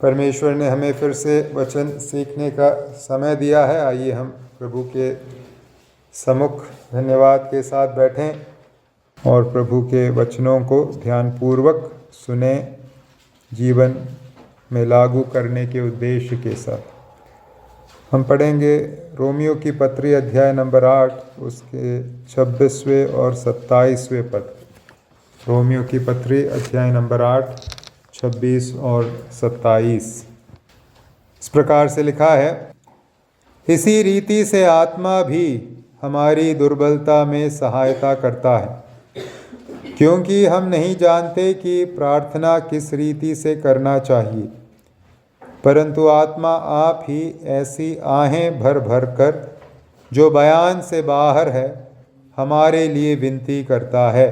परमेश्वर ने हमें फिर से वचन सीखने का समय दिया है। आइए हम प्रभु के सम्मुख धन्यवाद के साथ बैठें और प्रभु के वचनों को ध्यानपूर्वक सुने, जीवन में लागू करने के उद्देश्य के साथ। हम पढ़ेंगे रोमियो की पत्री अध्याय नंबर 8, उसके 26वें और 27वें पद। रोमियो की पत्री अध्याय नंबर 8, 26 और 27 इस प्रकार से लिखा है। इसी रीति से आत्मा भी हमारी दुर्बलता में सहायता करता है, क्योंकि हम नहीं जानते कि प्रार्थना किस रीति से करना चाहिए, परंतु आत्मा आप ही ऐसी आहें भर भर कर जो बयान से बाहर है हमारे लिए विनती करता है।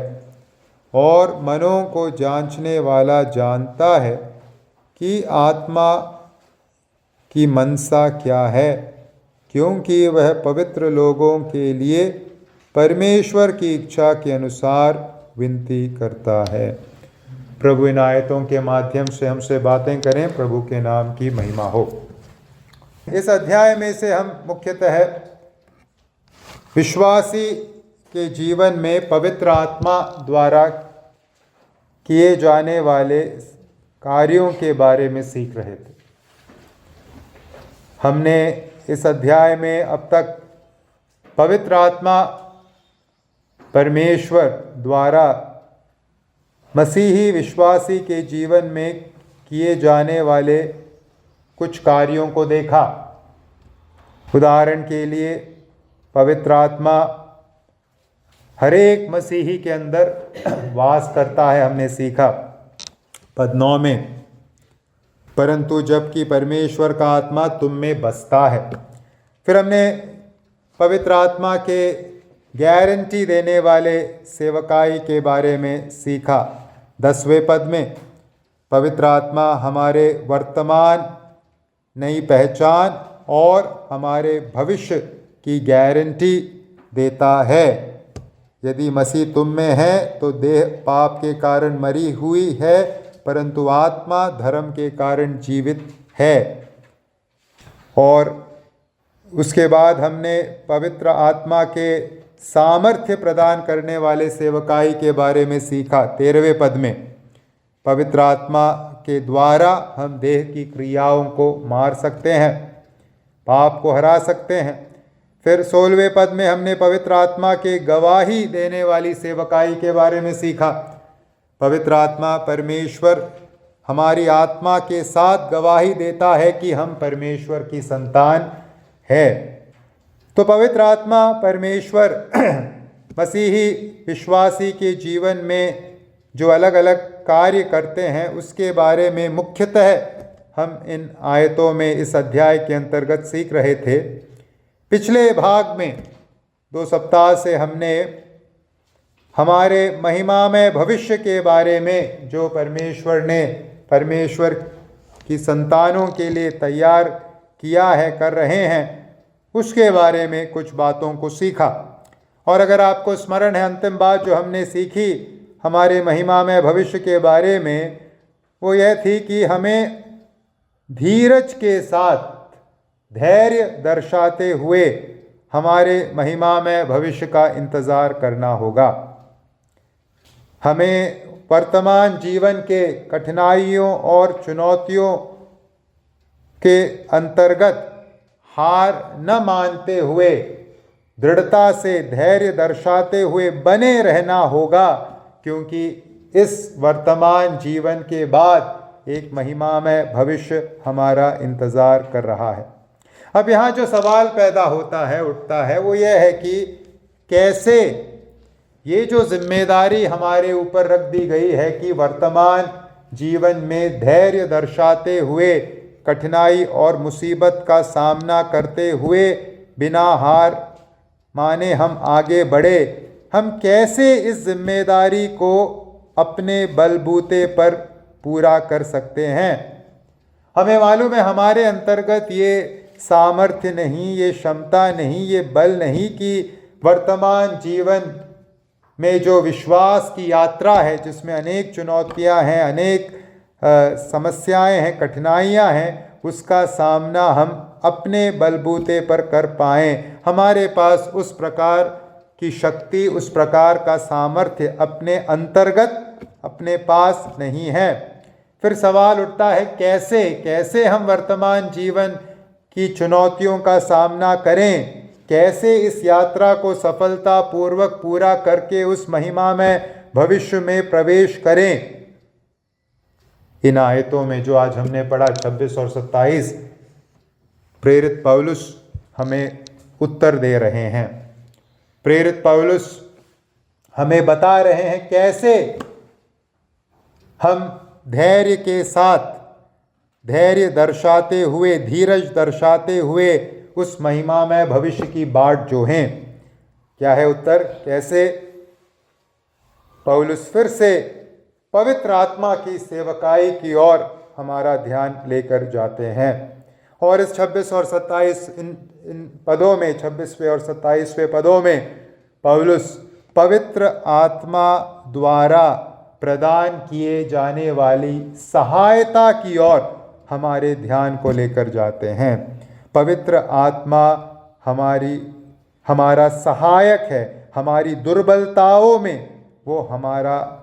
और मनों को जांचने वाला जानता है कि आत्मा की मनसा क्या है, क्योंकि वह पवित्र लोगों के लिए परमेश्वर की इच्छा के अनुसार विनती करता है। प्रभु इन आयतों के माध्यम से हमसे बातें करें, प्रभु के नाम की महिमा हो। इस अध्याय में से हम मुख्यतः विश्वासी के जीवन में पवित्र आत्मा द्वारा किए जाने वाले कार्यों के बारे में सीख रहे थे। हमने इस अध्याय में अब तक पवित्र आत्मा परमेश्वर द्वारा मसीही विश्वासी के जीवन में किए जाने वाले कुछ कार्यों को देखा। उदाहरण के लिए पवित्र आत्मा हर एक मसीही के अंदर वास करता है, हमने सीखा पद 9 में। परंतु जबकि परमेश्वर का आत्मा तुम में बसता है। फिर हमने पवित्र आत्मा के गारंटी देने वाले सेवकाई के बारे में सीखा। 10वें पद में पवित्र आत्मा हमारे वर्तमान नई पहचान और हमारे भविष्य की गारंटी देता है। यदि मसीह तुम में है तो देह पाप के कारण मरी हुई है, परंतु आत्मा धर्म के कारण जीवित है। और उसके बाद हमने पवित्र आत्मा के सामर्थ्य प्रदान करने वाले सेवकाई के बारे में सीखा। 13वें पद में पवित्र आत्मा के द्वारा हम देह की क्रियाओं को मार सकते हैं, पाप को हरा सकते हैं। फिर 16वें पद में हमने पवित्र आत्मा के गवाही देने वाली सेवकाई के बारे में सीखा। पवित्र आत्मा परमेश्वर हमारी आत्मा के साथ गवाही देता है कि हम परमेश्वर की संतान है। तो पवित्र आत्मा परमेश्वर मसीही विश्वासी के जीवन में जो अलग अलग कार्य करते हैं उसके बारे में मुख्यतः हम इन आयतों में इस अध्याय के अंतर्गत सीख रहे थे। पिछले भाग में 2 सप्ताह से हमने हमारे महिमामय भविष्य के बारे में जो परमेश्वर ने परमेश्वर की संतानों के लिए तैयार किया है, कर रहे हैं, उसके बारे में कुछ बातों को सीखा। और अगर आपको स्मरण है, अंतिम बात जो हमने सीखी हमारे महिमामय भविष्य के बारे में, वो यह थी कि हमें धीरज के साथ धैर्य दर्शाते हुए हमारे महिमामय भविष्य का इंतज़ार करना होगा। हमें वर्तमान जीवन के कठिनाइयों और चुनौतियों के अंतर्गत हार न मानते हुए दृढ़ता से धैर्य दर्शाते हुए बने रहना होगा, क्योंकि इस वर्तमान जीवन के बाद एक महिमामय भविष्य हमारा इंतज़ार कर रहा है। अब यहाँ जो सवाल पैदा होता है, उठता है, वो यह है कि कैसे ये जो जिम्मेदारी हमारे ऊपर रख दी गई है कि वर्तमान जीवन में धैर्य दर्शाते हुए कठिनाई और मुसीबत का सामना करते हुए बिना हार माने हम आगे बढ़े, हम कैसे इस जिम्मेदारी को अपने बलबूते पर पूरा कर सकते हैं। हमें मालूम है हमारे अंतर्गत ये सामर्थ्य नहीं, ये क्षमता नहीं, ये बल नहीं कि वर्तमान जीवन में जो विश्वास की यात्रा है, जिसमें अनेक चुनौतियां हैं, अनेक समस्याएं हैं, कठिनाइयां हैं, उसका सामना हम अपने बलबूते पर कर पाएं। हमारे पास उस प्रकार की शक्ति, उस प्रकार का सामर्थ्य अपने अंतर्गत अपने पास नहीं है। फिर सवाल उठता है कैसे कैसे हम वर्तमान जीवन की चुनौतियों का सामना करें, कैसे इस यात्रा को सफलतापूर्वक पूरा करके उस महिमा में भविष्य में प्रवेश करें। इन आयतों में जो आज हमने पढ़ा 26 और 27, प्रेरित पौलुस हमें उत्तर दे रहे हैं। प्रेरित पौलुस हमें बता रहे हैं कैसे हम धैर्य के साथ, धैर्य दर्शाते हुए, धीरज दर्शाते हुए उस महिमा में भविष्य की बाट जो हैं। क्या है उत्तर? कैसे? पौलुस फिर से पवित्र आत्मा की सेवकाई की ओर हमारा ध्यान लेकर जाते हैं। और इस 26 और 27 इन पदों में, 26वें और 27वें पदों में पौलुस पवित्र आत्मा द्वारा प्रदान किए जाने वाली सहायता की ओर हमारे ध्यान को लेकर जाते हैं। पवित्र आत्मा हमारा सहायक है। हमारी दुर्बलताओं में वो हमारा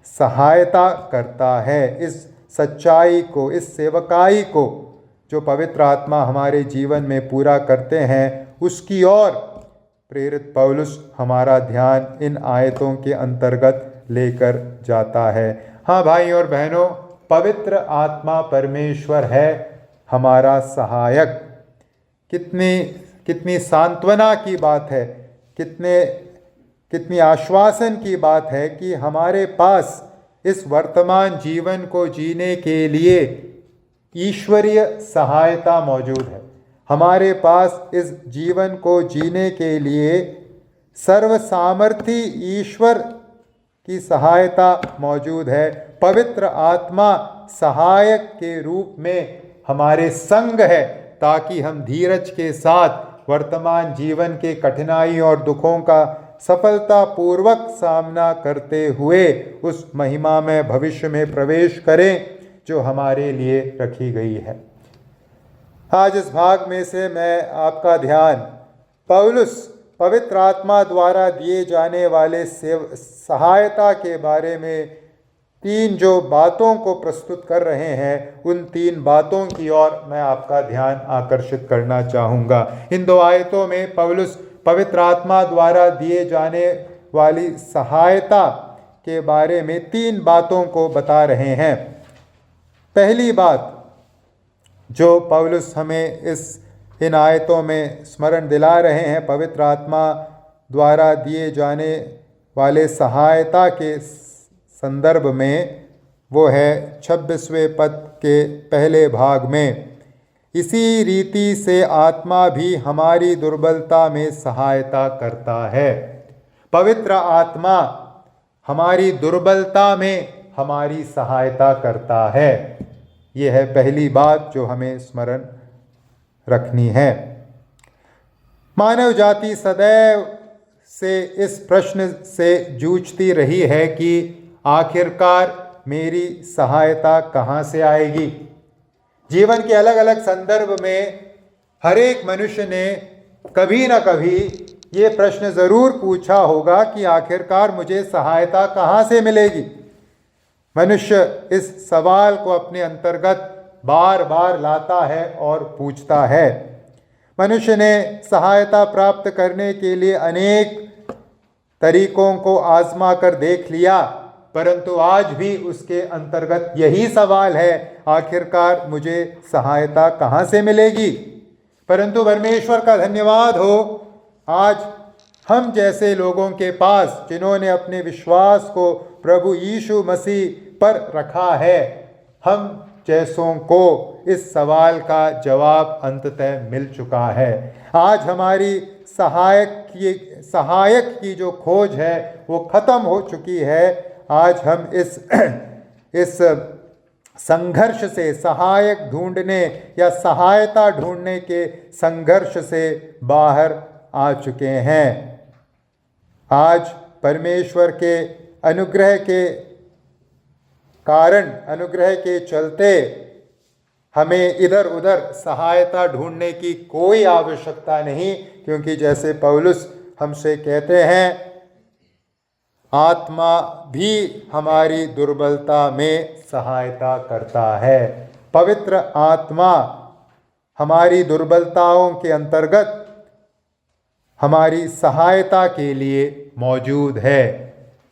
सहायता करता है। इस सच्चाई को, इस सेवकाई को जो पवित्र आत्मा हमारे जीवन में पूरा करते हैं, उसकी ओर प्रेरित पौलुस हमारा ध्यान इन आयतों के अंतर्गत लेकर जाता है। हाँ भाई और बहनों, पवित्र आत्मा परमेश्वर है हमारा सहायक। कितनी सांत्वना की बात है, कितनी आश्वासन की बात है कि हमारे पास इस वर्तमान जीवन को जीने के लिए ईश्वरीय सहायता मौजूद है। हमारे पास इस जीवन को जीने के लिए सर्वसामर्थी ईश्वर की सहायता मौजूद है। पवित्र आत्मा सहायक के रूप में हमारे संग है, ताकि हम धीरज के साथ वर्तमान जीवन के कठिनाई और दुखों का सफलतापूर्वक सामना करते हुए उस महिमा में भविष्य में प्रवेश करें जो हमारे लिए रखी गई है। आज इस भाग में से मैं आपका ध्यान पौलुस पवित्र आत्मा द्वारा दिए जाने वाले सहायता के बारे में 3 जो बातों को प्रस्तुत कर रहे हैं, उन 3 बातों की ओर मैं आपका ध्यान आकर्षित करना चाहूँगा। इन 2 आयतों में पौलुस पवित्र आत्मा द्वारा दिए जाने वाली सहायता के बारे में 3 बातों को बता रहे हैं। पहली बात जो पौलुस हमें इन आयतों में स्मरण दिला रहे हैं पवित्र आत्मा द्वारा दिए जाने वाले सहायता के संदर्भ में, वो है 26वें पद के पहले भाग में, इसी रीति से आत्मा भी हमारी दुर्बलता में सहायता करता है। पवित्र आत्मा हमारी दुर्बलता में हमारी सहायता करता है। यह है पहली बात जो हमें स्मरण रखनी है। मानव जाति सदैव से इस प्रश्न से जूझती रही है कि आखिरकार मेरी सहायता कहाँ से आएगी। जीवन के अलग अलग संदर्भ में हर एक मनुष्य ने कभी ना कभी ये प्रश्न ज़रूर पूछा होगा कि आखिरकार मुझे सहायता कहाँ से मिलेगी। मनुष्य इस सवाल को अपने अंतर्गत बार बार लाता है और पूछता है। मनुष्य ने सहायता प्राप्त करने के लिए अनेक तरीकों को आजमा कर देख लिया, परंतु आज भी उसके अंतर्गत यही सवाल है, आखिरकार मुझे सहायता कहाँ से मिलेगी। परंतु परमेश्वर का धन्यवाद हो, आज हम जैसे लोगों के पास, जिन्होंने अपने विश्वास को प्रभु यीशु मसीह पर रखा है, हम जैसों को इस सवाल का जवाब अंततः मिल चुका है। आज हमारी सहायक की जो खोज है वो खत्म हो चुकी है। आज हम इस संघर्ष से, सहायक ढूंढने या सहायता ढूंढने के संघर्ष से बाहर आ चुके हैं। आज परमेश्वर के अनुग्रह के कारण अनुग्रह के चलते हमें इधर उधर सहायता ढूंढने की कोई आवश्यकता नहीं, क्योंकि जैसे पौलुस हमसे कहते हैं, आत्मा भी हमारी दुर्बलता में सहायता करता है। पवित्र आत्मा हमारी दुर्बलताओं के अंतर्गत हमारी सहायता के लिए मौजूद है।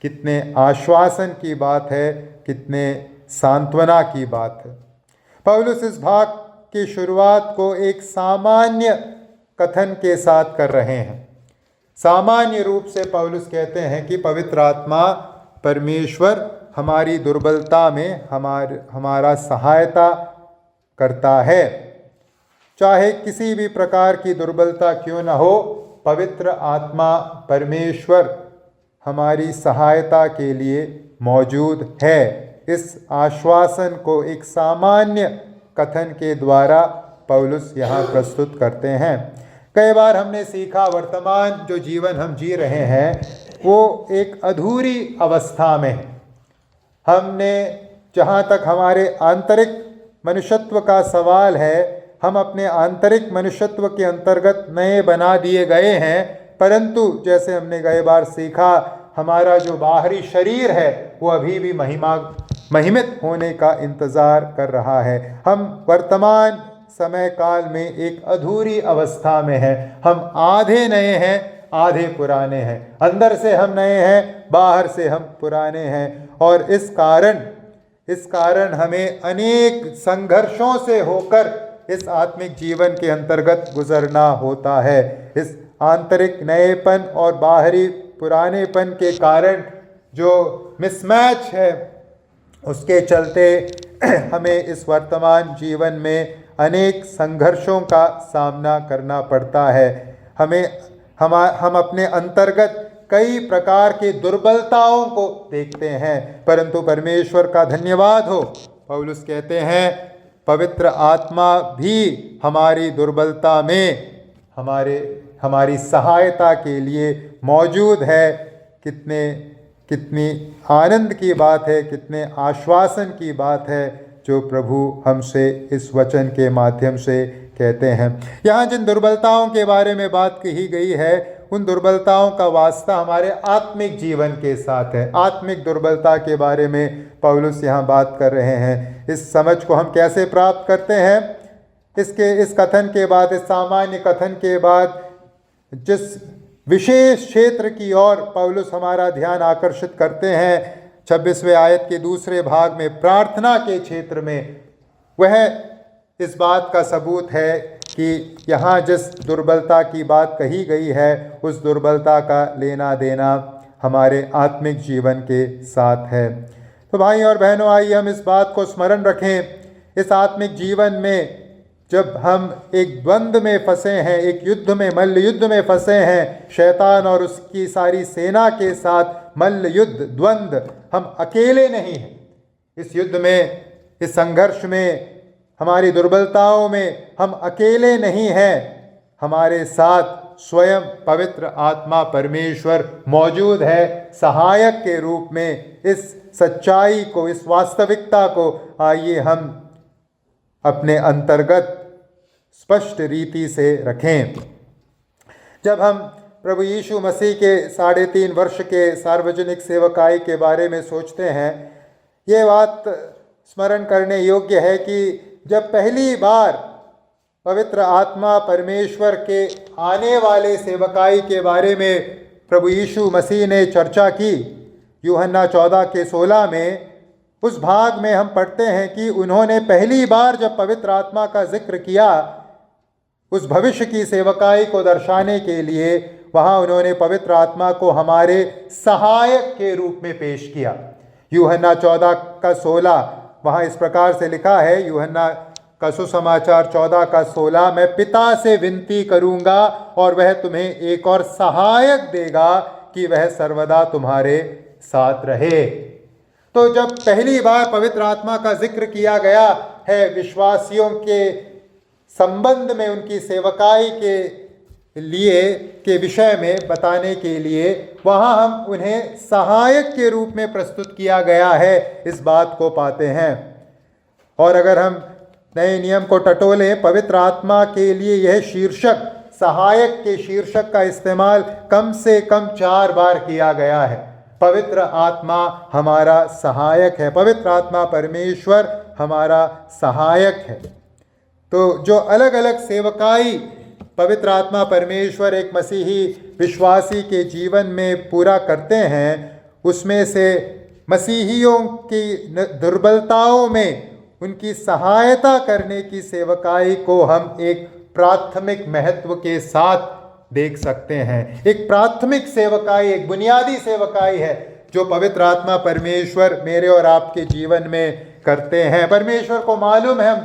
कितने आश्वासन की बात है, कितने सांत्वना की बात है। पौलुस इस भाग की शुरुआत को एक सामान्य कथन के साथ कर रहे हैं। सामान्य रूप से पौलुस कहते हैं कि पवित्र आत्मा परमेश्वर हमारी दुर्बलता में हमारा सहायता करता है। चाहे किसी भी प्रकार की दुर्बलता क्यों न हो, पवित्र आत्मा परमेश्वर हमारी सहायता के लिए मौजूद है। इस आश्वासन को एक सामान्य कथन के द्वारा पौलुस यहाँ प्रस्तुत करते हैं। कई बार हमने सीखा, वर्तमान जो जीवन हम जी रहे हैं वो एक अधूरी अवस्था में है। हमने, जहाँ तक हमारे आंतरिक मनुष्यत्व का सवाल है, हम अपने आंतरिक मनुष्यत्व के अंतर्गत नए बना दिए गए हैं, परंतु जैसे हमने कई बार सीखा, हमारा जो बाहरी शरीर है वो अभी भी महिमित होने का इंतज़ार कर रहा है। हम वर्तमान समय काल में एक अधूरी अवस्था में हैं। हम आधे नए हैं, आधे पुराने हैं। अंदर से हम नए हैं, बाहर से हम पुराने हैं। और इस कारण हमें अनेक संघर्षों से होकर इस आत्मिक जीवन के अंतर्गत गुजरना होता है। इस आंतरिक नएपन और बाहरी पुरानेपन के कारण जो मिसमैच है, उसके चलते हमें इस वर्तमान जीवन में अनेक संघर्षों का सामना करना पड़ता है। हम अपने अंतर्गत कई प्रकार की दुर्बलताओं को देखते हैं, परंतु परमेश्वर का धन्यवाद हो, पौलुस कहते हैं पवित्र आत्मा भी हमारी दुर्बलता में हमारी सहायता के लिए मौजूद है। कितनी आनंद की बात है, कितने आश्वासन की बात है जो प्रभु हमसे इस वचन के माध्यम से कहते हैं। यहाँ जिन दुर्बलताओं के बारे में बात कही गई है, उन दुर्बलताओं का वास्ता हमारे आत्मिक जीवन के साथ है। आत्मिक दुर्बलता के बारे में पौलुस यहाँ बात कर रहे हैं। इस समझ को हम कैसे प्राप्त करते हैं? इस कथन के बाद, इस सामान्य कथन के बाद जिस विशेष क्षेत्र की ओर पौलुस हमारा ध्यान आकर्षित करते हैं, 26वें आयत के दूसरे भाग में, प्रार्थना के क्षेत्र में, वह इस बात का सबूत है कि यहाँ जिस दुर्बलता की बात कही गई है, उस दुर्बलता का लेना देना हमारे आत्मिक जीवन के साथ है। तो भाई और बहनों, आइए हम इस बात को स्मरण रखें। इस आत्मिक जीवन में जब हम एक द्वंद्व में फंसे हैं, एक युद्ध में, मल्ल युद्ध में फंसे हैं, शैतान और उसकी सारी सेना के साथ मल्ल युद्ध, द्वंद्व, हम अकेले नहीं हैं। इस युद्ध में, इस संघर्ष में, हमारी दुर्बलताओं में हम अकेले नहीं हैं। हमारे साथ स्वयं पवित्र आत्मा परमेश्वर मौजूद है, सहायक के रूप में। इस सच्चाई को, इस वास्तविकता को आइए हम अपने अंतर्गत स्पष्ट रीति से रखें। जब हम प्रभु यीशु मसीह के 3.5 वर्ष के सार्वजनिक सेवकाई के बारे में सोचते हैं, ये बात स्मरण करने योग्य है कि जब पहली बार पवित्र आत्मा परमेश्वर के आने वाले सेवकाई के बारे में प्रभु यीशु मसीह ने चर्चा की, यूहन्ना 14 के 16 में, उस भाग में हम पढ़ते हैं कि उन्होंने पहली बार जब पवित्र आत्मा का जिक्र किया, उस भविष्य की सेवकाई को दर्शाने के लिए, वहाँ उन्होंने पवित्र आत्मा को हमारे सहायक के रूप में पेश किया। यूहन्ना 14 का 16, वहाँ इस प्रकार से लिखा है, यूहन्ना का सुसमाचार 14 का 16, मैं पिता से विनती करूँगा और वह तुम्हें एक और सहायक देगा कि वह सर्वदा तुम्हारे साथ रहे। तो जब पहली बार पवित्र आत्मा का जिक्र किया गया है विश्वासियों के संबंध में, उनकी सेवकाई के लिए के विषय में बताने के लिए वहाँ हम उन्हें सहायक के रूप में प्रस्तुत किया गया है, इस बात को पाते हैं। और अगर हम नए नियम को टटोलें, पवित्र आत्मा के लिए यह शीर्षक, सहायक के शीर्षक का इस्तेमाल कम से कम 4 बार किया गया है। पवित्र आत्मा हमारा सहायक है, पवित्र आत्मा परमेश्वर हमारा सहायक है। तो जो अलग अलग सेवकाई पवित्र आत्मा परमेश्वर एक मसीही विश्वासी के जीवन में पूरा करते हैं, उसमें से मसीहियों की दुर्बलताओं में उनकी सहायता करने की सेवकाई को हम एक प्राथमिक महत्व के साथ देख सकते हैं। एक प्राथमिक सेवकाई, एक बुनियादी सेवकाई है जो पवित्र आत्मा परमेश्वर मेरे और आपके जीवन में करते हैं। परमेश्वर को मालूम है हम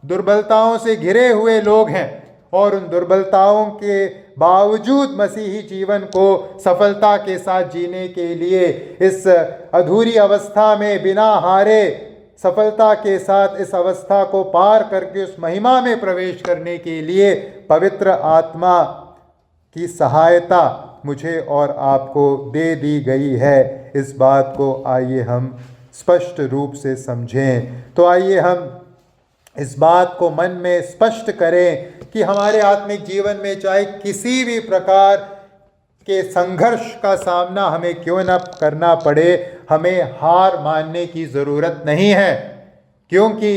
दुर्बलताओं से घिरे हुए लोग हैं, और उन दुर्बलताओं के बावजूद मसीही जीवन को सफलता के साथ जीने के लिए, इस अधूरी अवस्था में बिना हारे सफलता के साथ इस अवस्था को पार करके उस महिमा में प्रवेश करने के लिए पवित्र आत्मा की सहायता मुझे और आपको दे दी गई है। इस बात को आइए हम स्पष्ट रूप से समझें। तो आइए हम इस बात को मन में स्पष्ट करें कि हमारे आत्मिक जीवन में चाहे किसी भी प्रकार के संघर्ष का सामना हमें क्यों न करना पड़े, हमें हार मानने की ज़रूरत नहीं है, क्योंकि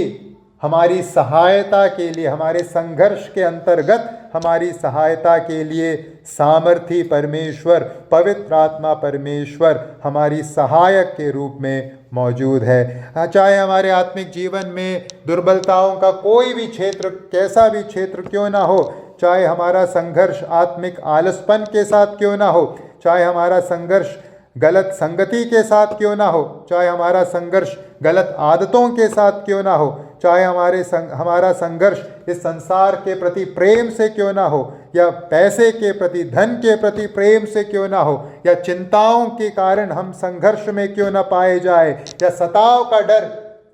हमारी सहायता के लिए, हमारे संघर्ष के अंतर्गत हमारी सहायता के लिए सामर्थी परमेश्वर, पवित्र आत्मा परमेश्वर हमारी सहायक के रूप में मौजूद है। चाहे हमारे आत्मिक जीवन में दुर्बलताओं का कोई भी क्षेत्र, कैसा भी क्षेत्र क्यों ना हो, चाहे हमारा संघर्ष आत्मिक आलसपन के साथ क्यों ना हो, चाहे हमारा संघर्ष गलत संगति के साथ क्यों ना हो, चाहे हमारा संघर्ष गलत आदतों के साथ क्यों ना हो, चाहे हमारा संघर्ष इस संसार के प्रति प्रेम से क्यों ना हो, या पैसे के प्रति, धन के प्रति प्रेम से क्यों ना हो, या चिंताओं के कारण हम संघर्ष में क्यों ना पाए जाए, या सताव का डर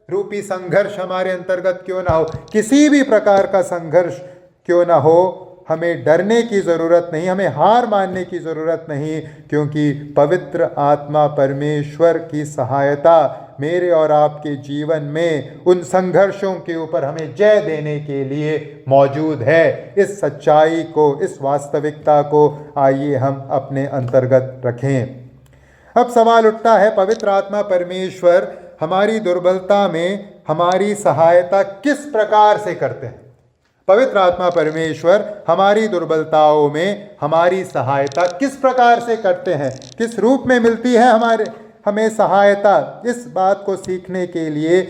रूपी संघर्ष हमारे अंतर्गत क्यों ना हो, किसी भी प्रकार का संघर्ष क्यों ना हो, हमें डरने की ज़रूरत नहीं, हमें हार मानने की ज़रूरत नहीं, क्योंकि पवित्र आत्मा परमेश्वर की सहायता मेरे और आपके जीवन में उन संघर्षों के ऊपर हमें जय देने के लिए मौजूद है। इस सच्चाई को, इस वास्तविकता को आइए हम अपने अंतर्गत रखें। अब सवाल उठता है, पवित्र आत्मा परमेश्वर हमारी दुर्बलता में हमारी सहायता किस प्रकार से करते हैं? पवित्र आत्मा परमेश्वर हमारी दुर्बलताओं में हमारी सहायता किस प्रकार से करते हैं, किस रूप में मिलती है हमें सहायता? इस बात को सीखने के लिए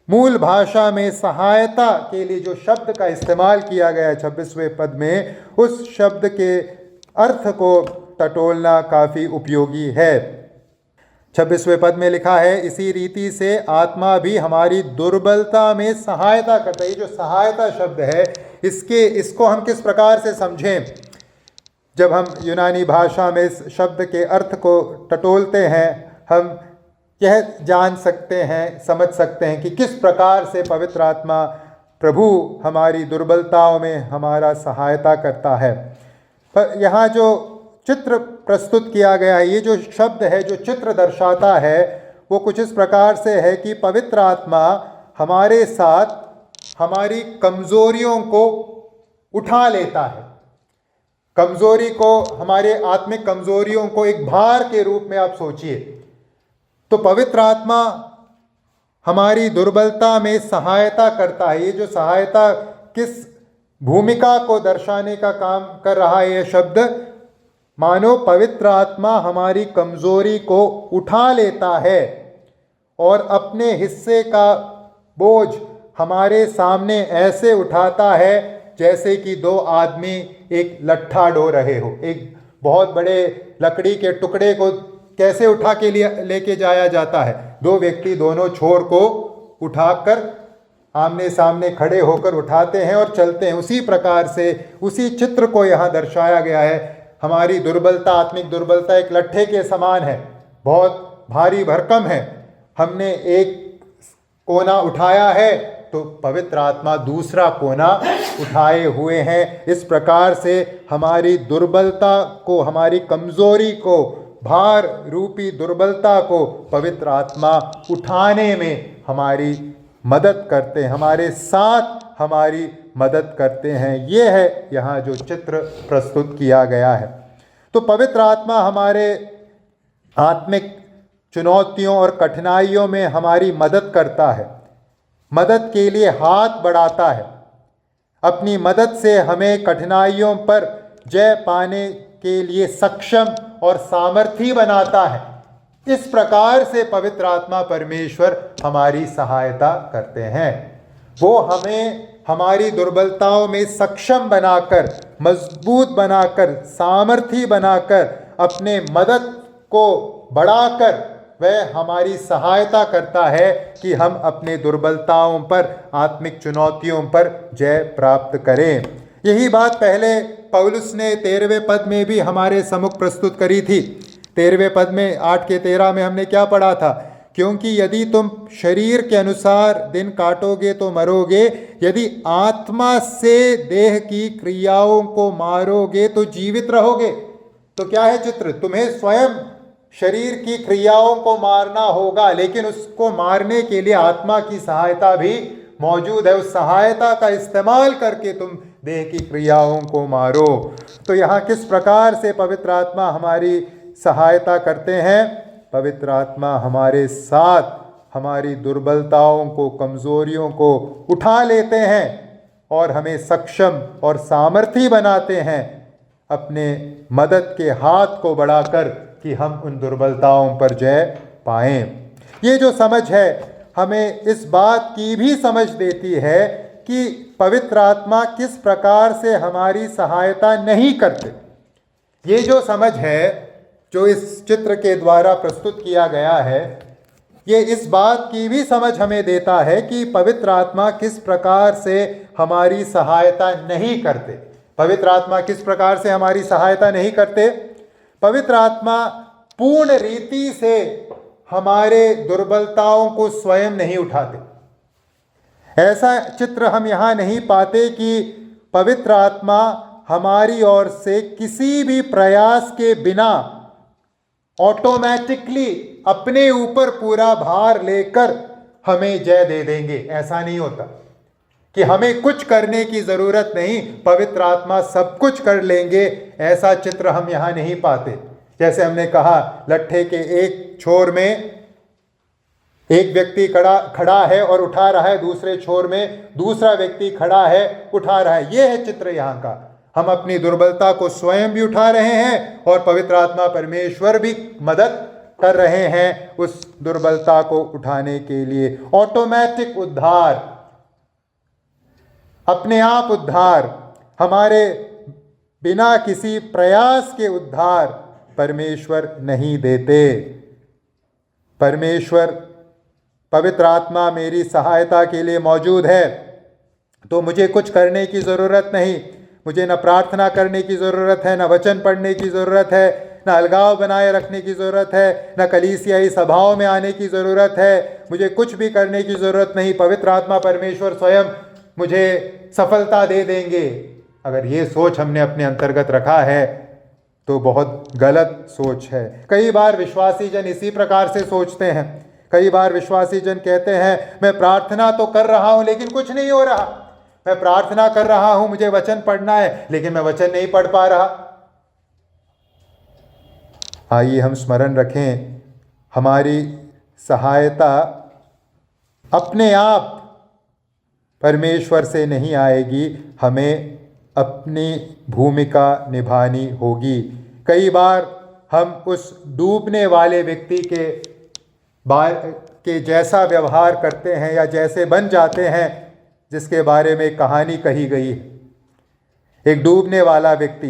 मूल भाषा में सहायता के लिए जो शब्द का इस्तेमाल किया गया है 26वें पद में, उस शब्द के अर्थ को टटोलना काफ़ी उपयोगी है। 26वें पद में लिखा है, इसी रीति से आत्मा भी हमारी दुर्बलता में सहायता करता है। ये जो सहायता शब्द है, इसको हम किस प्रकार से समझें? जब हम यूनानी भाषा में इस शब्द के अर्थ को टटोलते हैं, हम यह जान सकते हैं, समझ सकते हैं कि किस प्रकार से पवित्र आत्मा प्रभु हमारी दुर्बलताओं में हमारा सहायता करता है। पर यहाँ जो चित्र प्रस्तुत किया गया है, ये जो शब्द है, जो चित्र दर्शाता है, वो कुछ इस प्रकार से है कि पवित्र आत्मा हमारे साथ हमारी कमज़ोरियों को उठा लेता है। कमज़ोरी को, हमारे आत्मिक कमज़ोरियों को एक भार के रूप में आप सोचिए। तो पवित्र आत्मा हमारी दुर्बलता में सहायता करता है। ये जो सहायता किस भूमिका को दर्शाने का काम कर रहा है यह शब्द? मानो पवित्र आत्मा हमारी कमज़ोरी को उठा लेता है और अपने हिस्से का बोझ हमारे सामने ऐसे उठाता है जैसे कि दो आदमी एक लट्ठा ढो रहे हो। एक बहुत बड़े लकड़ी के टुकड़े को कैसे उठा के लेके जाया जाता है? दो व्यक्ति दोनों छोर को उठाकर आमने सामने खड़े होकर उठाते हैं और चलते हैं। उसी प्रकार से, उसी चित्र को यहाँ दर्शाया गया है। हमारी दुर्बलता, आत्मिक दुर्बलता एक लट्ठे के समान है, बहुत भारी भरकम है। हमने एक कोना उठाया है तो पवित्र आत्मा दूसरा कोना उठाए हुए हैं। इस प्रकार से हमारी दुर्बलता को, हमारी कमजोरी को, भार रूपी दुर्बलता को पवित्र आत्मा उठाने में हमारी मदद करते हैं, हमारे साथ हमारी मदद करते हैं। ये है यहाँ जो चित्र प्रस्तुत किया गया है। तो पवित्र आत्मा हमारे आत्मिक चुनौतियों और कठिनाइयों में हमारी मदद करता है, मदद के लिए हाथ बढ़ाता है, अपनी मदद से हमें कठिनाइयों पर जय पाने के लिए सक्षम और सामर्थी बनाता है। इस प्रकार से पवित्र आत्मा परमेश्वर हमारी सहायता करते हैं। वो हमें हमारी दुर्बलताओं में सक्षम बनाकर, मजबूत बनाकर, सामर्थी बनाकर, अपने मदद को बढ़ाकर वह हमारी सहायता करता है कि हम अपने दुर्बलताओं पर, आत्मिक चुनौतियों पर जय प्राप्त करें। यही बात पहले पौलुस ने 13वें पद में भी हमारे सम्मुख प्रस्तुत करी थी। 13वें पद में 8 के 13 में हमने क्या पढ़ा था? क्योंकि यदि तुम शरीर के अनुसार दिन काटोगे तो मरोगे, यदि आत्मा से देह की क्रियाओं को मारोगे तो जीवित रहोगे। तो क्या है चित्र? तुम्हें स्वयं शरीर की क्रियाओं को मारना होगा, लेकिन उसको मारने के लिए आत्मा की सहायता भी मौजूद है। उस सहायता का इस्तेमाल करके तुम देह की क्रियाओं को मारो। तो यहाँ किस प्रकार से पवित्र आत्मा हमारी सहायता करते हैं? पवित्र आत्मा हमारे साथ हमारी दुर्बलताओं को, कमजोरियों को उठा लेते हैं और हमें सक्षम और सामर्थी बनाते हैं, अपने मदद के हाथ को बढ़ाकर कि हम उन दुर्बलताओं पर जय पाएं। ये जो समझ है हमें इस बात की भी समझ देती है कि पवित्र आत्मा किस प्रकार से हमारी सहायता नहीं करते। ये जो समझ है जो इस चित्र के द्वारा प्रस्तुत किया गया है, ये इस बात की भी समझ हमें देता है कि पवित्र आत्मा किस प्रकार से हमारी सहायता नहीं करते। पवित्र आत्मा किस प्रकार से हमारी सहायता नहीं करते? पवित्र आत्मा पूर्ण रीति से हमारे दुर्बलताओं को स्वयं नहीं उठाते। ऐसा चित्र हम यहाँ नहीं पाते कि पवित्र आत्मा हमारी ओर से किसी भी प्रयास के बिना ऑटोमेटिकली अपने ऊपर पूरा भार लेकर हमें जय दे देंगे। ऐसा नहीं होता कि हमें कुछ करने की जरूरत नहीं, पवित्र आत्मा सब कुछ कर लेंगे। ऐसा चित्र हम यहाँ नहीं पाते। जैसे हमने कहा, लट्ठे के एक छोर में एक व्यक्ति खड़ा है और उठा रहा है, दूसरे छोर में दूसरा व्यक्ति खड़ा है, उठा रहा है। यह है चित्र यहाँ का। हम अपनी दुर्बलता को स्वयं भी उठा रहे हैं और पवित्र आत्मा परमेश्वर भी मदद कर रहे हैं उस दुर्बलता को उठाने के लिए। ऑटोमेटिक उद्धार, अपने आप उद्धार, हमारे बिना किसी प्रयास के उद्धार परमेश्वर नहीं देते। परमेश्वर, पवित्र आत्मा मेरी सहायता के लिए मौजूद है, तो मुझे कुछ करने की ज़रूरत नहीं। मुझे न प्रार्थना करने की ज़रूरत है, न वचन पढ़ने की ज़रूरत है, न अलगाव बनाए रखने की ज़रूरत है, न कलीसियाई सभाओं में आने की ज़रूरत है। मुझे कुछ भी करने की ज़रूरत नहीं। पवित्र आत्मा परमेश्वर स्वयं मुझे सफलता दे देंगे। अगर ये सोच हमने अपने अंतर्गत रखा है तो बहुत गलत सोच है। कई बार विश्वासी जन इसी प्रकार से सोचते हैं। कई बार विश्वासी जन कहते हैं, मैं प्रार्थना तो कर रहा हूं लेकिन कुछ नहीं हो रहा। मैं प्रार्थना कर रहा हूं, मुझे वचन पढ़ना है, लेकिन मैं वचन नहीं पढ़ पा रहा। आइए हम स्मरण रखें, हमारी सहायता अपने आप परमेश्वर से नहीं आएगी, हमें अपनी भूमिका निभानी होगी। कई बार हम उस डूबने वाले व्यक्ति के जैसा व्यवहार करते हैं या जैसे बन जाते हैं जिसके बारे में कहानी कही गई है। एक डूबने वाला व्यक्ति,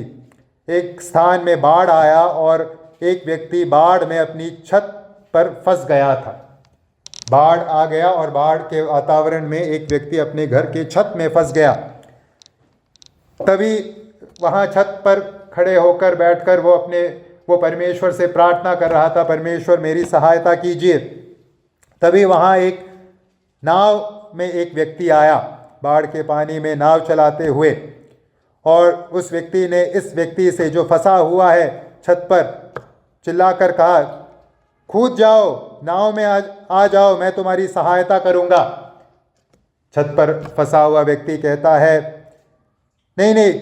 एक स्थान में बाढ़ आया और एक व्यक्ति बाढ़ में अपनी छत पर फंस गया था। बाढ़ आ गया और बाढ़ के वातावरण में एक व्यक्ति अपने घर के छत में फंस गया। तभी वहाँ छत पर खड़े होकर बैठकर वो परमेश्वर से प्रार्थना कर रहा था, परमेश्वर मेरी सहायता कीजिए। तभी वहाँ एक नाव में एक व्यक्ति आया, बाढ़ के पानी में नाव चलाते हुए, और उस व्यक्ति ने इस व्यक्ति से जो फंसा हुआ है छत पर चिल्लाकर कहा, कूद जाओ, नाव में आ जाओ, मैं तुम्हारी सहायता करूंगा। छत पर फंसा हुआ व्यक्ति कहता है, नहीं नहीं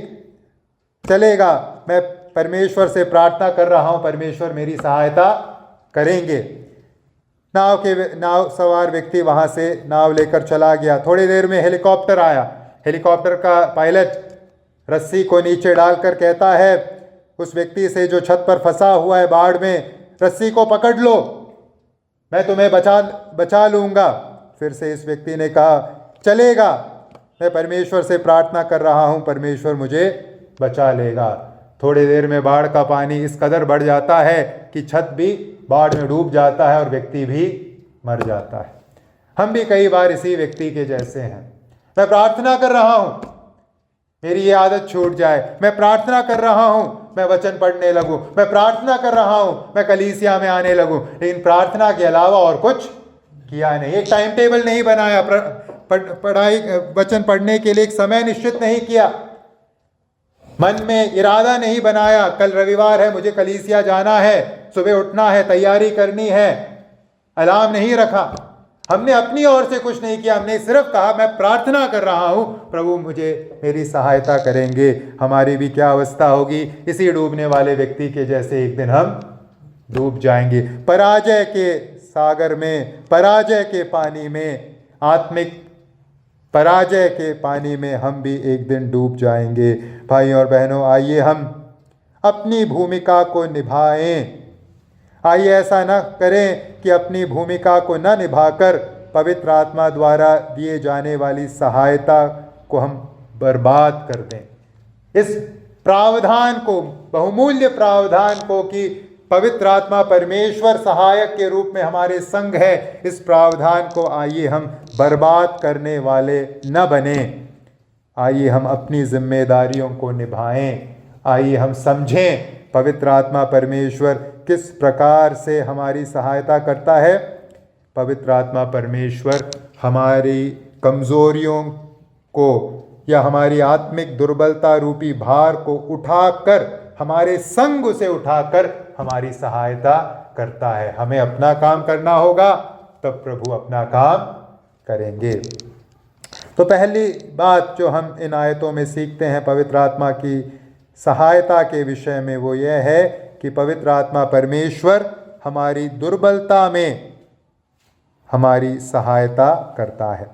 चलेगा, मैं परमेश्वर से प्रार्थना कर रहा हूं, परमेश्वर मेरी सहायता करेंगे। नाव सवार व्यक्ति वहां से नाव लेकर चला गया। थोड़ी देर में हेलीकॉप्टर आया। हेलीकॉप्टर का पायलट रस्सी को नीचे डालकर कहता है उस व्यक्ति से जो छत पर फंसा हुआ है बाढ़ में, रस्सी को पकड़ लो, मैं तुम्हें बचा लूंगा। फिर से इस व्यक्ति ने कहा, चलेगा, मैं परमेश्वर से प्रार्थना कर रहा हूं, परमेश्वर मुझे बचा लेगा। थोड़ी देर में बाढ़ का पानी इस कदर बढ़ जाता है कि छत भी बाढ़ में डूब जाता है और व्यक्ति भी मर जाता है। हम भी कई बार इसी व्यक्ति के जैसे हैं। मैं प्रार्थना कर रहा हूं मेरी ये आदत छूट जाए, मैं प्रार्थना कर रहा हूं मैं वचन पढ़ने लगूं, मैं प्रार्थना कर रहा हूं मैं कलीसिया में आने लगूं, लेकिन प्रार्थना के अलावा और कुछ किया नहीं। एक टाइम टेबल नहीं बनाया, पढ़ाई वचन पढ़ने के लिए एक समय निश्चित नहीं किया, मन में इरादा नहीं बनाया, कल रविवार है, मुझे कलीसिया जाना है, सुबह उठना है, तैयारी करनी है, अलार्म नहीं रखा। हमने अपनी ओर से कुछ नहीं किया, हमने सिर्फ कहा मैं प्रार्थना कर रहा हूं, प्रभु मुझे मेरी सहायता करेंगे। हमारी भी क्या अवस्था होगी, इसी डूबने वाले व्यक्ति के जैसे एक दिन हम डूब जाएंगे। पराजय के सागर में, पराजय के पानी में, आत्मिक पराजय के पानी में हम भी एक दिन डूब जाएंगे। भाई और बहनों, आइए हम अपनी भूमिका को निभाएं। आइए ऐसा न करें कि अपनी भूमिका को न निभाकर पवित्र आत्मा द्वारा दिए जाने वाली सहायता को हम बर्बाद कर दें। इस प्रावधान को, बहुमूल्य प्रावधान को कि पवित्र आत्मा परमेश्वर सहायक के रूप में हमारे संग है, इस प्रावधान को आइए हम बर्बाद करने वाले न बने। आइए हम अपनी जिम्मेदारियों को निभाएं। आइए हम समझें पवित्र आत्मा परमेश्वर किस प्रकार से हमारी सहायता करता है। पवित्र आत्मा परमेश्वर हमारी कमज़ोरियों को या हमारी आत्मिक दुर्बलता रूपी भार को उठाकर, हमारे संग उसे उठाकर हमारी सहायता करता है। हमें अपना काम करना होगा, तब प्रभु अपना काम करेंगे। तो पहली बात जो हम इन आयतों में सीखते हैं पवित्र आत्मा की सहायता के विषय में, वो यह है कि पवित्र आत्मा परमेश्वर हमारी दुर्बलता में हमारी सहायता करता है।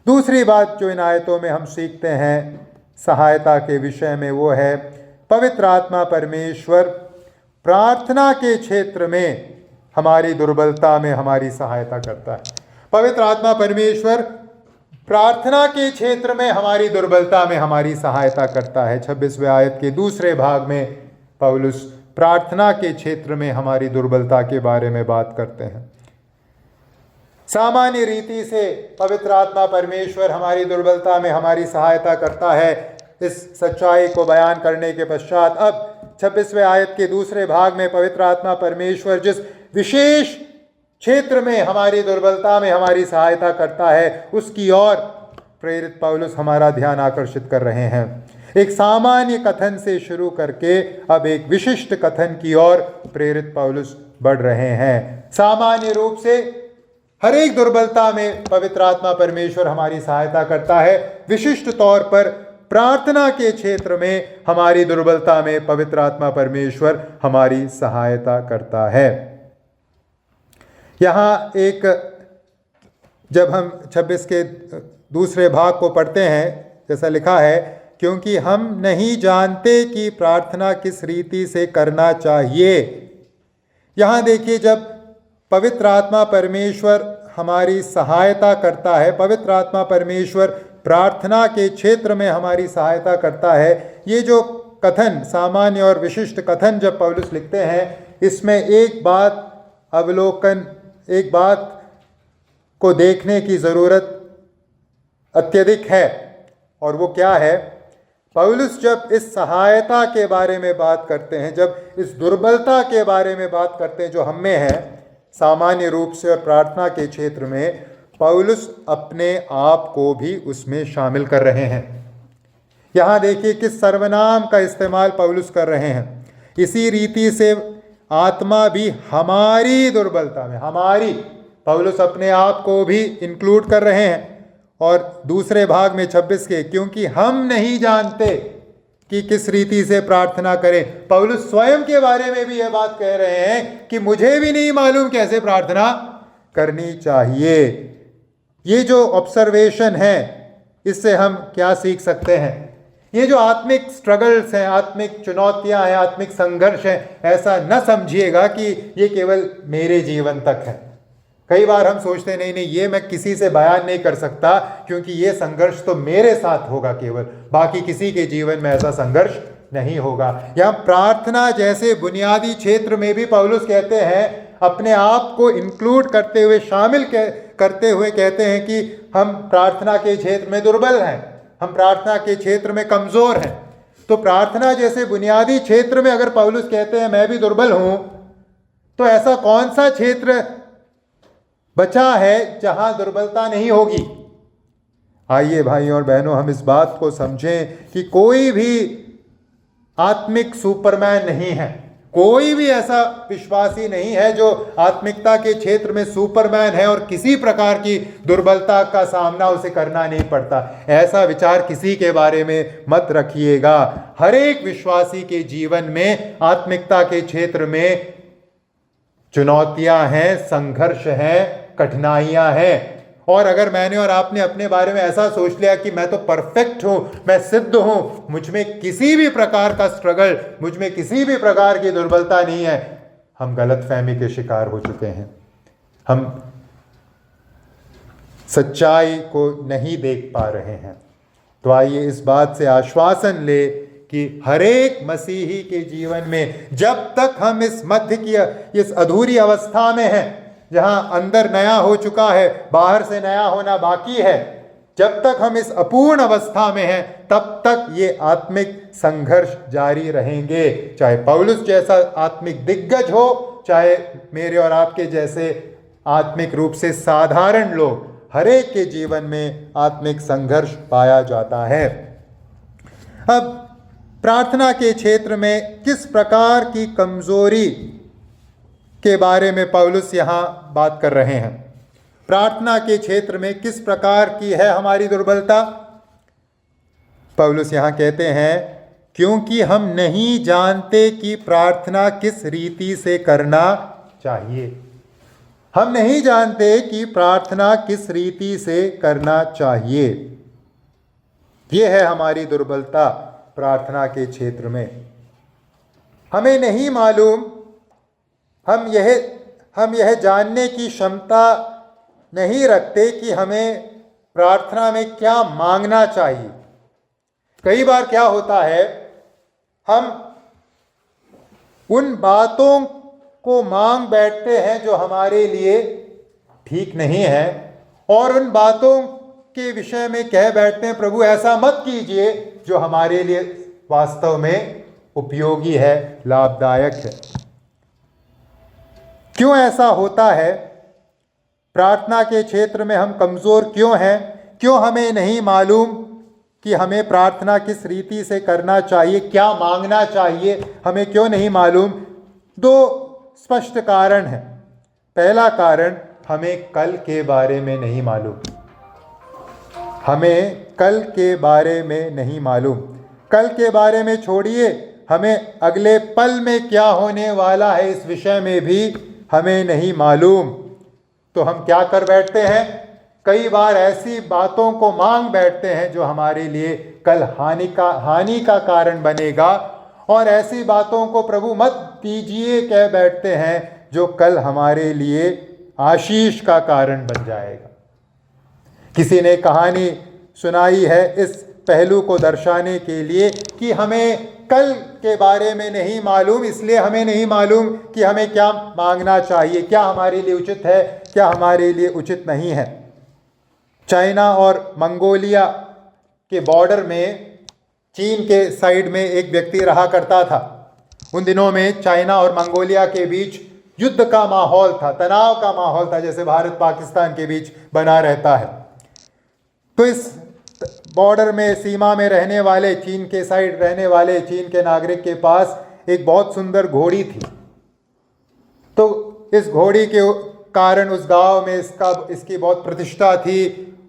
दूसरी बात जो इन आयतों में हम सीखते हैं सहायता के विषय में, वो है पवित्र आत्मा परमेश्वर प्रार्थना के क्षेत्र में हमारी दुर्बलता में हमारी सहायता करता है। पवित्र आत्मा परमेश्वर प्रार्थना के क्षेत्र में हमारी दुर्बलता में हमारी सहायता करता है। 26वें आयत के दूसरे भाग में पौलुस प्रार्थना के क्षेत्र में हमारी दुर्बलता के बारे में बात करते हैं। सामान्य रीति से पवित्र आत्मा परमेश्वर हमारी दुर्बलता में हमारी सहायता करता है। इस सच्चाई को बयान करने के पश्चात अब 26वें आयत के दूसरे भाग में पवित्र आत्मा परमेश्वर जिस विशेष क्षेत्र में हमारी दुर्बलता में हमारी सहायता करता है, उसकी ओर प्रेरित पौलुस हमारा ध्यान आकर्षित कर रहे हैं। एक सामान्य कथन से शुरू करके अब एक विशिष्ट कथन की ओर प्रेरित पौलुस बढ़ रहे हैं। सामान्य रूप से हर एक दुर्बलता में पवित्र आत्मा परमेश्वर हमारी सहायता करता है। विशिष्ट तौर पर प्रार्थना के क्षेत्र में हमारी दुर्बलता में पवित्र आत्मा परमेश्वर हमारी सहायता करता है। यहाँ एक, जब हम 26 के दूसरे भाग को पढ़ते हैं, जैसा लिखा है, क्योंकि हम नहीं जानते कि प्रार्थना किस रीति से करना चाहिए। यहाँ देखिए, जब पवित्र आत्मा परमेश्वर हमारी सहायता करता है, पवित्र आत्मा परमेश्वर प्रार्थना के क्षेत्र में हमारी सहायता करता है, ये जो कथन, सामान्य और विशिष्ट कथन जब पौलुस लिखते हैं, इसमें एक बात को देखने की ज़रूरत अत्यधिक है। और वो क्या है? पौलुस जब इस सहायता के बारे में बात करते हैं, जब इस दुर्बलता के बारे में बात करते हैं जो हम में है सामान्य रूप से और प्रार्थना के क्षेत्र में, पौलुस अपने आप को भी उसमें शामिल कर रहे हैं। यहाँ देखिए किस सर्वनाम का इस्तेमाल पौलुस कर रहे हैं। इसी रीति से आत्मा भी हमारी दुर्बलता में, हमारी, पौलुस अपने आप को भी इंक्लूड कर रहे हैं। और दूसरे भाग में 26 के, क्योंकि हम नहीं जानते कि किस रीति से प्रार्थना करें। पौलुस स्वयं के बारे में भी यह बात कह रहे हैं कि मुझे भी नहीं मालूम कैसे प्रार्थना करनी चाहिए। ये जो ऑब्जर्वेशन है, इससे हम क्या सीख सकते हैं? ये जो आत्मिक स्ट्रगल्स हैं, आत्मिक चुनौतियां हैं, आत्मिक संघर्ष हैं, ऐसा न समझिएगा कि ये केवल मेरे जीवन तक है। कई बार हम सोचते हैं नहीं ये मैं किसी से बयान नहीं कर सकता, क्योंकि ये संघर्ष तो मेरे साथ होगा केवल, बाकी किसी के जीवन में ऐसा संघर्ष नहीं होगा। यहाँ प्रार्थना जैसे बुनियादी क्षेत्र में भी पौलुस कहते हैं, अपने आप को इंक्लूड करते हुए, शामिल करते हुए कहते हैं कि हम प्रार्थना के क्षेत्र में दुर्बल हैं, हम प्रार्थना के क्षेत्र में कमज़ोर हैं। तो प्रार्थना जैसे बुनियादी क्षेत्र में अगर पौलुस कहते हैं मैं भी दुर्बल हूं, तो ऐसा कौन सा क्षेत्र बचा है जहां दुर्बलता नहीं होगी? आइए भाइयों और बहनों, हम इस बात को समझें कि कोई भी आत्मिक सुपरमैन नहीं है, कोई भी ऐसा विश्वासी नहीं है जो आत्मिकता के क्षेत्र में सुपरमैन है और किसी प्रकार की दुर्बलता का सामना उसे करना नहीं पड़ता। ऐसा विचार किसी के बारे में मत रखिएगा। हर एक विश्वासी के जीवन में आत्मिकता के क्षेत्र में चुनौतियां हैं, संघर्ष हैं, कठिनाइयां हैं। और अगर मैंने और आपने अपने बारे में ऐसा सोच लिया कि मैं तो परफेक्ट हूं, मैं सिद्ध हूं, मुझ में किसी भी प्रकार का स्ट्रगल, मुझ में किसी भी प्रकार की दुर्बलता नहीं है, हम गलतफहमी के शिकार हो चुके हैं। हम सच्चाई को नहीं देख पा रहे हैं। तो आइए इस बात से आश्वासन ले कि हर एक मसीही के जीवन में जब तक हम इस मध्य की, इस अधूरी अवस्था में हैं, जहां अंदर नया हो चुका है, बाहर से नया होना बाकी है, जब तक हम इस अपूर्ण अवस्था में हैं, तब तक ये आत्मिक संघर्ष जारी रहेंगे। चाहे पौलुस जैसा आत्मिक दिग्गज हो, चाहे मेरे और आपके जैसे आत्मिक रूप से साधारण लोग, हर एक के जीवन में आत्मिक संघर्ष पाया जाता है। अब प्रार्थना के क्षेत्र में किस प्रकार की कमजोरी के बारे में पौलुस यहाँ बात कर रहे हैं? प्रार्थना के क्षेत्र में किस प्रकार की है हमारी दुर्बलता? पौलुस यहाँ कहते हैं, क्योंकि हम नहीं जानते कि प्रार्थना किस रीति से करना चाहिए। हम नहीं जानते कि प्रार्थना किस रीति से करना चाहिए। ये है हमारी दुर्बलता प्रार्थना के क्षेत्र में। हमें नहीं मालूम, हम यह जानने की क्षमता नहीं रखते कि हमें प्रार्थना में क्या मांगना चाहिए। कई बार क्या होता है, हम उन बातों को मांग बैठते हैं जो हमारे लिए ठीक नहीं है, और उन बातों के विषय में कह बैठते हैं प्रभु ऐसा मत कीजिए, जो हमारे लिए वास्तव में उपयोगी है, लाभदायक है। क्यों ऐसा होता है? प्रार्थना के क्षेत्र में हम कमज़ोर क्यों हैं? क्यों हमें नहीं मालूम कि हमें प्रार्थना किस रीति से करना चाहिए, क्या मांगना चाहिए, हमें क्यों नहीं मालूम? दो स्पष्ट कारण हैं। पहला कारण, हमें कल के बारे में नहीं मालूम। हमें कल के बारे में नहीं मालूम। कल के बारे में छोड़िए, हमें अगले पल में क्या होने वाला है इस विषय में भी हमें नहीं मालूम। तो हम क्या कर बैठते हैं? कई बार ऐसी बातों को मांग बैठते हैं जो हमारे लिए कल हानि का कारण बनेगा, और ऐसी बातों को प्रभु मत दीजिए कह बैठते हैं जो कल हमारे लिए आशीष का कारण बन जाएगा। किसी ने कहानी सुनाई है इस पहलू को दर्शाने के लिए कि हमें कल के बारे में नहीं मालूम, इसलिए हमें नहीं मालूम कि हमें क्या मांगना चाहिए, क्या हमारे लिए उचित है, क्या हमारे लिए उचित नहीं है। चाइना और मंगोलिया के बॉर्डर में, चीन के साइड में एक व्यक्ति रहा करता था। उन दिनों में चाइना और मंगोलिया के बीच युद्ध का माहौल था, तनाव का माहौल था, जैसे भारत पाकिस्तान के बीच बना रहता है। तो इस बॉर्डर में, सीमा में रहने वाले, चीन के साइड रहने वाले चीन के नागरिक के पास एक बहुत सुंदर घोड़ी थी। तो इस घोड़ी के कारण उस गांव में इसकी बहुत प्रतिष्ठा थी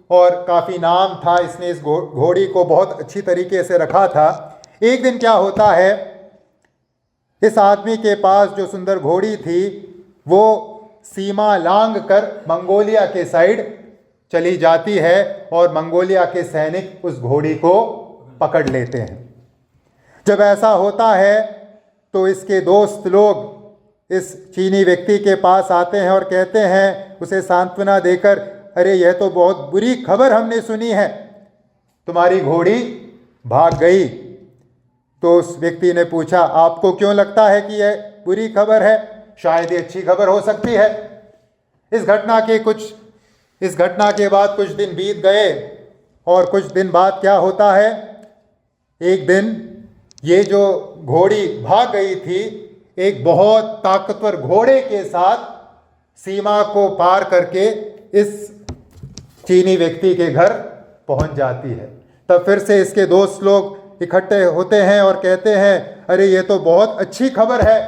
और काफ़ी नाम था। इसने इस घोड़ी को बहुत अच्छी तरीके से रखा था। एक दिन क्या होता है, इस आदमी के पास जो सुंदर घोड़ी थी वो सीमा लांघ कर मंगोलिया के साइड चली जाती है और मंगोलिया के सैनिक उस घोड़ी को पकड़ लेते हैं। जब ऐसा होता है तो इसके दोस्त लोग इस चीनी व्यक्ति के पास आते हैं और कहते हैं उसे सांत्वना देकर, अरे यह तो बहुत बुरी खबर हमने सुनी है, तुम्हारी घोड़ी भाग गई। तो उस व्यक्ति ने पूछा, आपको क्यों लगता है कि यह बुरी खबर है? शायद ये अच्छी खबर हो सकती है। इस घटना के बाद कुछ दिन बीत गए और कुछ दिन बाद क्या होता है, एक दिन ये जो घोड़ी भाग गई थी एक बहुत ताकतवर घोड़े के साथ सीमा को पार करके इस चीनी व्यक्ति के घर पहुंच जाती है। तब फिर से इसके दोस्त लोग इकट्ठे होते हैं और कहते हैं, अरे ये तो बहुत अच्छी खबर है,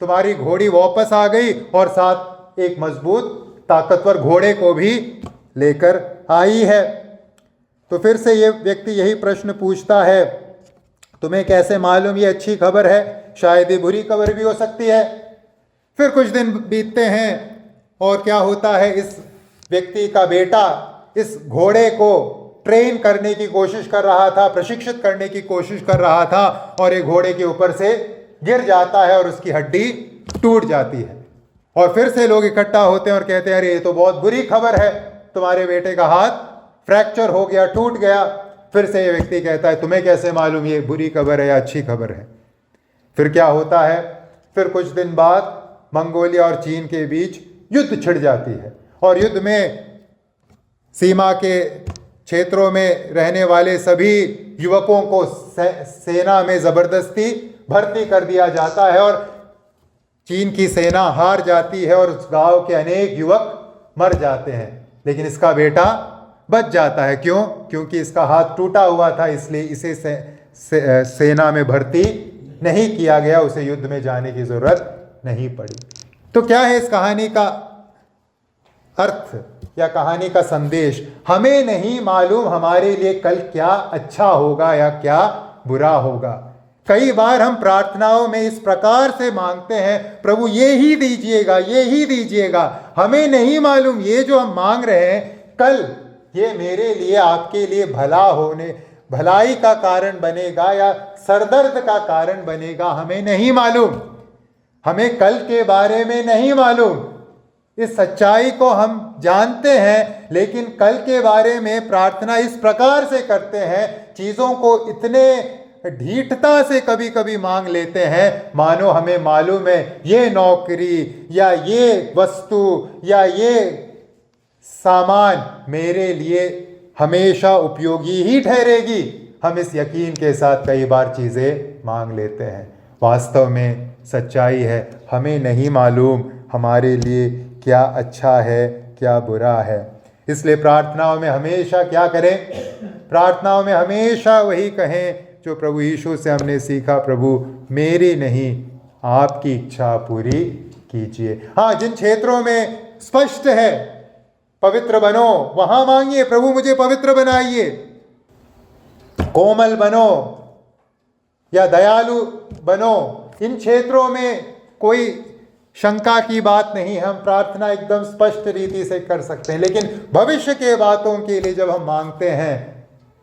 तुम्हारी घोड़ी वापस आ गई और साथ एक मजबूत ताकतवर घोड़े को भी लेकर आई है। तो फिर से ये व्यक्ति यही प्रश्न पूछता है, तुम्हें कैसे मालूम ये अच्छी खबर है? शायद ये बुरी खबर भी हो सकती है। फिर कुछ दिन बीतते हैं और क्या होता है, इस व्यक्ति का बेटा इस घोड़े को ट्रेन करने की कोशिश कर रहा था, प्रशिक्षित करने की कोशिश कर रहा था और एक घोड़े के ऊपर से गिर जाता है और उसकी हड्डी टूट जाती है। और फिर से लोग इकट्ठा होते हैं और कहते हैं, अरे ये तो बहुत बुरी खबर है, तुम्हारे बेटे का हाथ फ्रैक्चर हो गया, टूट गया। फिर से ये व्यक्ति कहता है, तुम्हें कैसे मालूम ये बुरी खबर है या अच्छी खबर है? फिर क्या होता है, फिर कुछ दिन बाद मंगोलिया और चीन के बीच युद्ध छिड़ जाती है और युद्ध में सीमा के क्षेत्रों में रहने वाले सभी युवकों को सेना में ज़बरदस्ती भर्ती कर दिया जाता है और चीन की सेना हार जाती है और उस गांव के अनेक युवक मर जाते हैं, लेकिन इसका बेटा बच जाता है। क्यों? क्योंकि इसका हाथ टूटा हुआ था, इसलिए इसे सेना में भर्ती नहीं किया गया, उसे युद्ध में जाने की जरूरत नहीं पड़ी। तो क्या है इस कहानी का अर्थ या कहानी का संदेश? हमें नहीं मालूम हमारे लिए कल क्या अच्छा होगा या क्या बुरा होगा। कई बार हम प्रार्थनाओं में इस प्रकार से मांगते हैं, प्रभु ये ही दीजिएगा, ये ही दीजिएगा। हमें नहीं मालूम ये जो हम मांग रहे हैं कल ये मेरे लिए, आपके लिए भलाई का कारण बनेगा या सरदर्द का कारण बनेगा। हमें नहीं मालूम, हमें कल के बारे में नहीं मालूम। इस सच्चाई को हम जानते हैं, लेकिन कल के बारे में प्रार्थना इस प्रकार से करते हैं, चीज़ों को इतने ढीठता से कभी कभी मांग लेते हैं मानो हमें मालूम है ये नौकरी या ये वस्तु या ये सामान मेरे लिए हमेशा उपयोगी ही ठहरेगी। हम इस यकीन के साथ कई बार चीज़ें मांग लेते हैं। वास्तव में सच्चाई है, हमें नहीं मालूम हमारे लिए क्या अच्छा है क्या बुरा है। इसलिए प्रार्थनाओं में हमेशा क्या करें? प्रार्थनाओं में हमेशा वही कहें जो प्रभु यीशु से हमने सीखा, प्रभु मेरी नहीं आपकी इच्छा पूरी कीजिए। हाँ, जिन क्षेत्रों में स्पष्ट है पवित्र बनो वहां मांगिए, प्रभु मुझे पवित्र बनाइए, कोमल बनो या दयालु बनो। इन क्षेत्रों में कोई शंका की बात नहीं, हम प्रार्थना एकदम स्पष्ट रीति से कर सकते हैं। लेकिन भविष्य के बातों के लिए जब हम मांगते हैं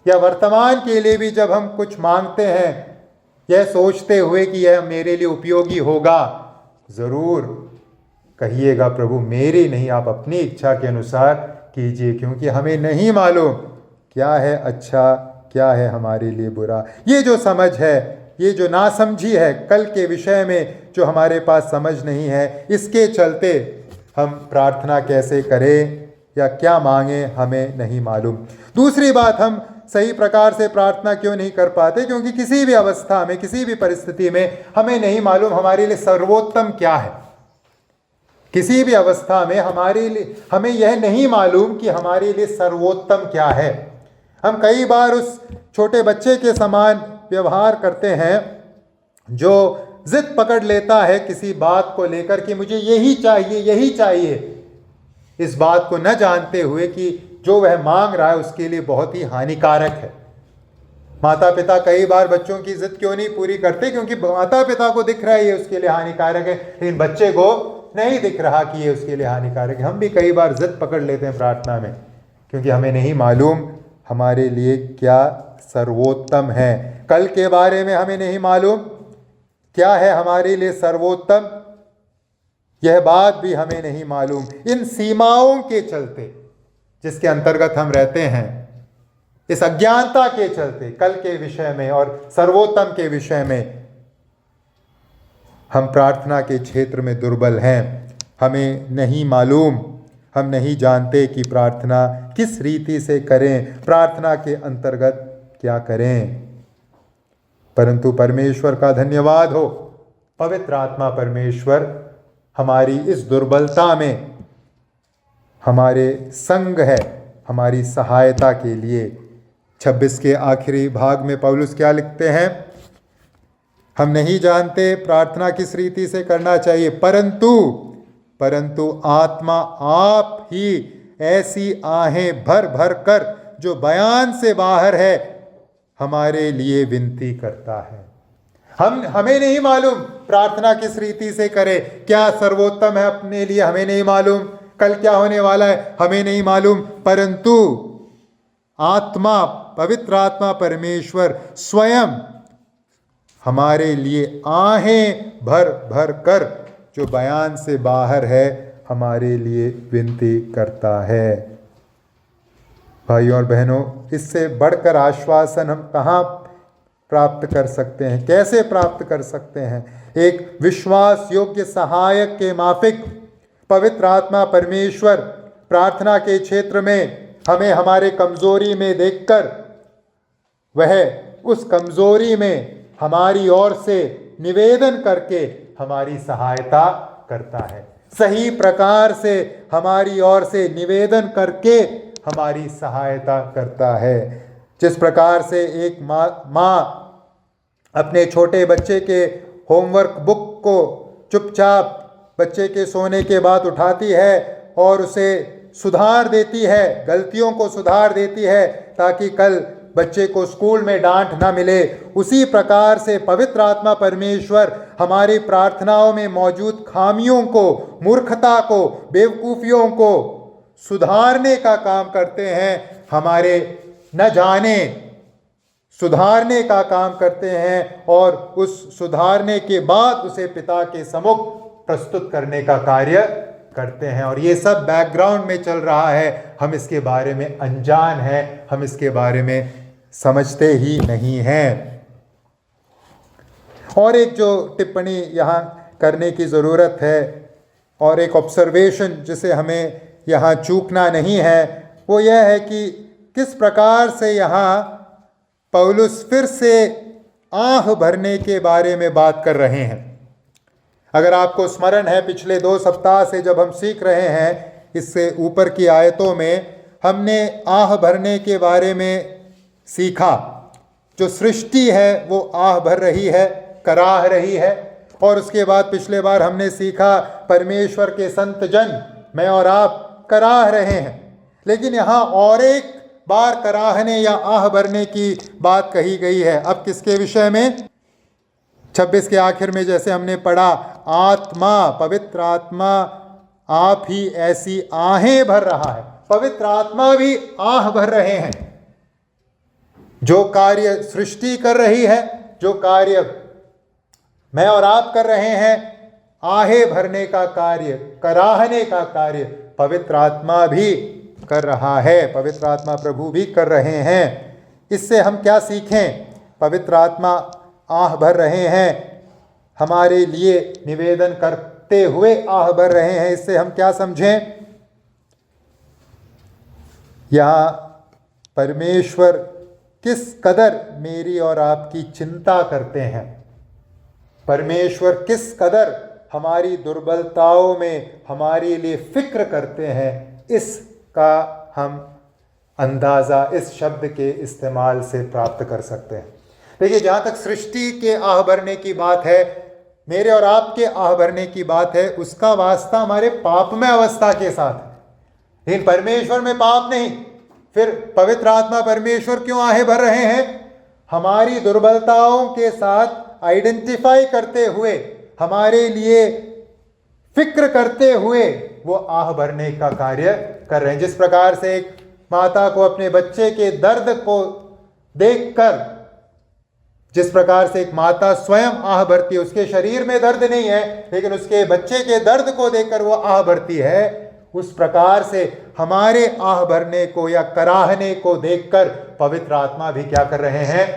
या वर्तमान के लिए भी जब हम कुछ मांगते हैं, यह सोचते हुए कि यह मेरे लिए उपयोगी होगा, ज़रूर कहिएगा प्रभु मेरी नहीं, आप अपनी इच्छा के अनुसार कीजिए, क्योंकि हमें नहीं मालूम क्या है अच्छा क्या है हमारे लिए बुरा। ये जो समझ है, ये जो नासमझी है कल के विषय में, जो हमारे पास समझ नहीं है, इसके चलते हम प्रार्थना कैसे करें या क्या मांगे हमें नहीं मालूम। दूसरी बात, हम सही प्रकार से प्रार्थना क्यों नहीं कर पाते? क्योंकि किसी भी अवस्था में, किसी भी परिस्थिति में हमें नहीं मालूम हमारे लिए सर्वोत्तम क्या है। किसी भी अवस्था में हमें यह नहीं मालूम कि हमारे लिए सर्वोत्तम क्या है। हम कई बार उस छोटे बच्चे के समान व्यवहार करते हैं जो जिद पकड़ लेता है किसी बात को लेकर कि मुझे यही चाहिए, यही चाहिए, इस बात को न जानते हुए कि जो वह मांग रहा है उसके लिए बहुत ही हानिकारक है। माता पिता कई बार बच्चों की जिद क्यों नहीं पूरी करते? क्योंकि माता पिता को दिख रहा है ये उसके लिए हानिकारक है, लेकिन बच्चे को नहीं दिख रहा कि ये उसके लिए हानिकारक है। हम भी कई बार जिद पकड़ लेते हैं प्रार्थना में, क्योंकि हमें नहीं मालूम हमारे लिए क्या सर्वोत्तम है। कल के बारे में हमें नहीं मालूम क्या है हमारे लिए सर्वोत्तम, यह बात भी हमें नहीं मालूम। इन सीमाओं के चलते जिसके अंतर्गत हम रहते हैं, इस अज्ञानता के चलते कल के विषय में और सर्वोत्तम के विषय में हम प्रार्थना के क्षेत्र में दुर्बल हैं। हमें नहीं मालूम, हम नहीं जानते कि प्रार्थना किस रीति से करें, प्रार्थना के अंतर्गत क्या करें। परंतु परमेश्वर का धन्यवाद हो, पवित्र आत्मा परमेश्वर हमारी इस दुर्बलता में हमारे संग है, हमारी सहायता के लिए। 26 के आखिरी भाग में पौलुस क्या लिखते हैं? हम नहीं जानते प्रार्थना किस रीति से करना चाहिए, परंतु आत्मा आप ही ऐसी आहें भर भर कर जो बयान से बाहर है हमारे लिए विनती करता है। हमें नहीं मालूम प्रार्थना किस रीति से करें, क्या सर्वोत्तम है अपने लिए हमें नहीं मालूम, कल क्या होने वाला है हमें नहीं मालूम, परंतु आत्मा, पवित्र आत्मा परमेश्वर स्वयं हमारे लिए आहें भर भर कर जो बयान से बाहर है हमारे लिए विनती करता है। भाइयों और बहनों, इससे बढ़कर आश्वासन हम कहाँ प्राप्त कर सकते हैं, कैसे प्राप्त कर सकते हैं? एक विश्वास योग्य सहायक के माफिक पवित्र आत्मा परमेश्वर प्रार्थना के क्षेत्र में हमें हमारे कमजोरी में देखकर वह उस कमजोरी में हमारी ओर से निवेदन करके हमारी सहायता करता है। सही प्रकार से हमारी ओर से निवेदन करके हमारी सहायता करता है। जिस प्रकार से एक माँ अपने छोटे बच्चे के होमवर्क बुक को चुपचाप बच्चे के सोने के बाद उठाती है और उसे सुधार देती है, गलतियों को सुधार देती है ताकि कल बच्चे को स्कूल में डांट ना मिले, उसी प्रकार से पवित्र आत्मा परमेश्वर हमारी प्रार्थनाओं में मौजूद खामियों को, मूर्खता को, बेवकूफियों को सुधारने का काम करते हैं, हमारे न जाने सुधारने का काम करते हैं और उस सुधारने के बाद उसे पिता के सम्मुख प्रस्तुत करने का कार्य करते हैं। और ये सब बैकग्राउंड में चल रहा है, हम इसके बारे में अनजान हैं, हम इसके बारे में समझते ही नहीं हैं। और एक जो टिप्पणी यहाँ करने की ज़रूरत है और एक ऑब्जर्वेशन जिसे हमें यहाँ चूकना नहीं है, वो यह है कि किस प्रकार से यहाँ पौलुस फिर से आह भरने के बारे में बात कर रहे हैं। अगर आपको स्मरण है, पिछले 2 सप्ताह से जब हम सीख रहे हैं, इससे ऊपर की आयतों में हमने आह भरने के बारे में सीखा। जो सृष्टि है वो आह भर रही है, कराह रही है। और उसके बाद पिछले बार हमने सीखा परमेश्वर के संत जन, मैं और आप कराह रहे हैं। लेकिन यहाँ और एक बार कराहने या आह भरने की बात कही गई है। अब किसके विषय में? 26 के आखिर में जैसे हमने पढ़ा, आत्मा, पवित्र आत्मा आप ही ऐसी आहें भर रहा है। पवित्र आत्मा भी आह भर रहे हैं। जो कार्य सृष्टि कर रही है, जो कार्य मैं और आप कर रहे हैं, आहें भरने का कार्य, कराहने का कार्य पवित्र आत्मा भी कर रहा है, पवित्र आत्मा प्रभु भी कर रहे हैं। इससे हम क्या सीखें? पवित्र आत्मा आह भर रहे हैं, हमारे लिए निवेदन करते हुए आह भर रहे हैं। इससे हम क्या समझें? यहाँ परमेश्वर किस कदर मेरी और आपकी चिंता करते हैं, परमेश्वर किस कदर हमारी दुर्बलताओं में हमारे लिए फिक्र करते हैं, इसका हम अंदाज़ा इस शब्द के इस्तेमाल से प्राप्त कर सकते हैं। देखिए, जहाँ तक सृष्टि के आह भरने की बात है, मेरे और आपके आह भरने की बात है, उसका वास्ता हमारे पापमय अवस्था के साथ है, लेकिन परमेश्वर में पाप नहीं। फिर पवित्र आत्मा परमेश्वर क्यों आहें भर रहे हैं? हमारी दुर्बलताओं के साथ आइडेंटिफाई करते हुए, हमारे लिए फिक्र करते हुए वो आह भरने का कार्य कर रहे हैं। जिस प्रकार से एक माता को अपने बच्चे के दर्द को देखकर, जिस प्रकार से एक माता स्वयं आह भरती है, उसके शरीर में दर्द नहीं है लेकिन उसके बच्चे के दर्द को देखकर वो आह भरती है, उस प्रकार से हमारे आह भरने को या कराहने को देखकर पवित्र आत्मा भी क्या कर रहे हैं?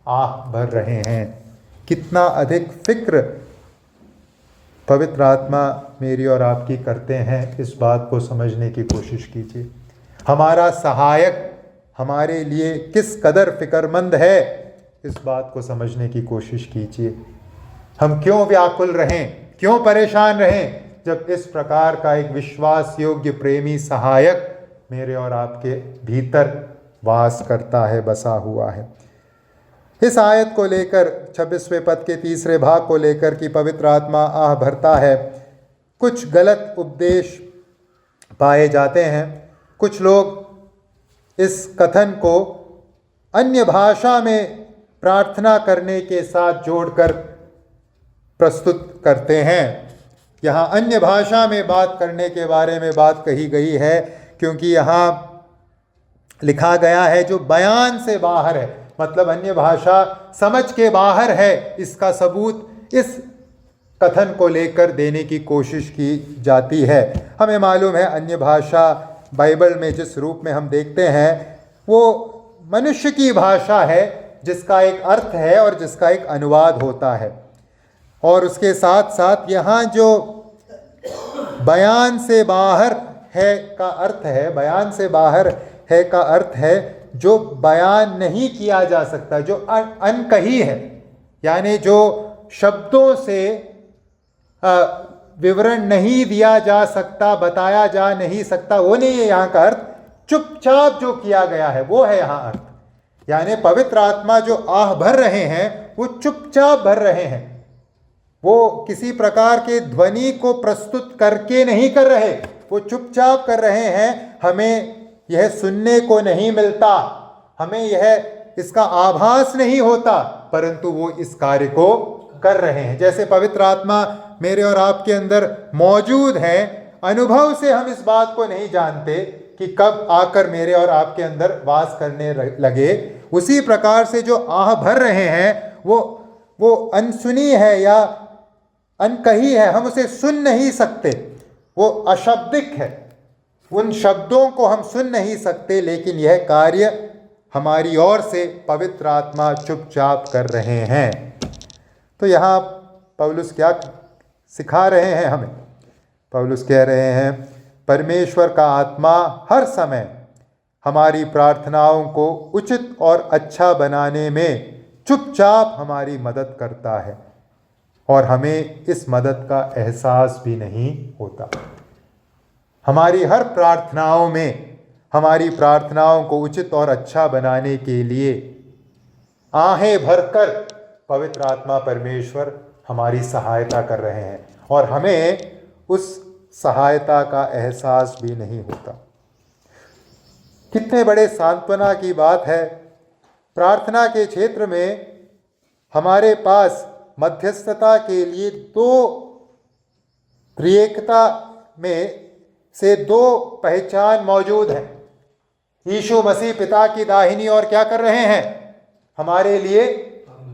आह भर रहे हैं। कितना अधिक फिक्र पवित्र आत्मा मेरी और आपकी करते हैं, इस बात को समझने की कोशिश कीजिए। हमारा सहायक हमारे लिए किस कदर फिक्रमंद है, इस बात को समझने की कोशिश कीजिए। हम क्यों व्याकुल रहें, क्यों परेशान रहें, जब इस प्रकार का एक विश्वास योग्य प्रेमी सहायक मेरे और आपके भीतर वास करता है, बसा हुआ है। इस आयत को लेकर 26वें पद के तीसरे भाग को लेकर कि पवित्र आत्मा आह भरता है, कुछ गलत उपदेश पाए जाते हैं। कुछ लोग इस कथन को अन्य भाषा में प्रार्थना करने के साथ जोड़कर प्रस्तुत करते हैं। यहाँ अन्य भाषा में बात करने के बारे में बात कही गई है, क्योंकि यहाँ लिखा गया है जो बयान से बाहर है, मतलब अन्य भाषा समझ के बाहर है। इसका सबूत इस कथन को लेकर देने की कोशिश की जाती है। हमें मालूम है अन्य भाषा बाइबल में जिस रूप में हम देखते हैं वो मनुष्य की भाषा है, जिसका एक अर्थ है और जिसका एक अनुवाद होता है। और उसके साथ साथ यहाँ जो बयान से बाहर है का अर्थ है, बयान से बाहर है का अर्थ है जो बयान नहीं किया जा सकता, जो अनकही है, यानी जो शब्दों से विवरण नहीं दिया जा सकता, बताया जा नहीं सकता, वो नहीं है यहाँ का अर्थ। चुपचाप जो किया गया है वो है यहाँ अर्थ। यानी पवित्र आत्मा जो आह भर रहे हैं वो चुपचाप भर रहे हैं, वो किसी प्रकार के ध्वनि को प्रस्तुत करके नहीं कर रहे, वो चुपचाप कर रहे हैं। हमें यह सुनने को नहीं मिलता, हमें यह इसका आभास नहीं होता, परंतु वो इस कार्य को कर रहे हैं। जैसे पवित्र आत्मा मेरे और आपके अंदर मौजूद है, अनुभव से हम इस बात को नहीं जानते कि कब आकर मेरे और आपके अंदर वास करने लगे, उसी प्रकार से जो आह भर रहे हैं वो अनसुनी है या अनकही है, हम उसे सुन नहीं सकते, वो अशब्दिक है, उन शब्दों को हम सुन नहीं सकते, लेकिन यह कार्य हमारी ओर से पवित्र आत्मा चुपचाप कर रहे हैं। तो यहाँ पौलुस क्या सिखा रहे हैं हमें? पौलुस कह रहे हैं परमेश्वर का आत्मा हर समय हमारी प्रार्थनाओं को उचित और अच्छा बनाने में चुपचाप हमारी मदद करता है और हमें इस मदद का एहसास भी नहीं होता। हमारी हर प्रार्थनाओं में, हमारी प्रार्थनाओं को उचित और अच्छा बनाने के लिए आहें भरकर पवित्र आत्मा परमेश्वर हमारी सहायता कर रहे हैं और हमें उस सहायता का एहसास भी नहीं होता। कितने बड़े सांत्वना की बात है। प्रार्थना के क्षेत्र में हमारे पास मध्यस्थता के लिए दो त्रिएकता में से दो पहचान मौजूद है। यीशु मसीह पिता की दाहिनी ओर क्या कर रहे हैं? हमारे लिए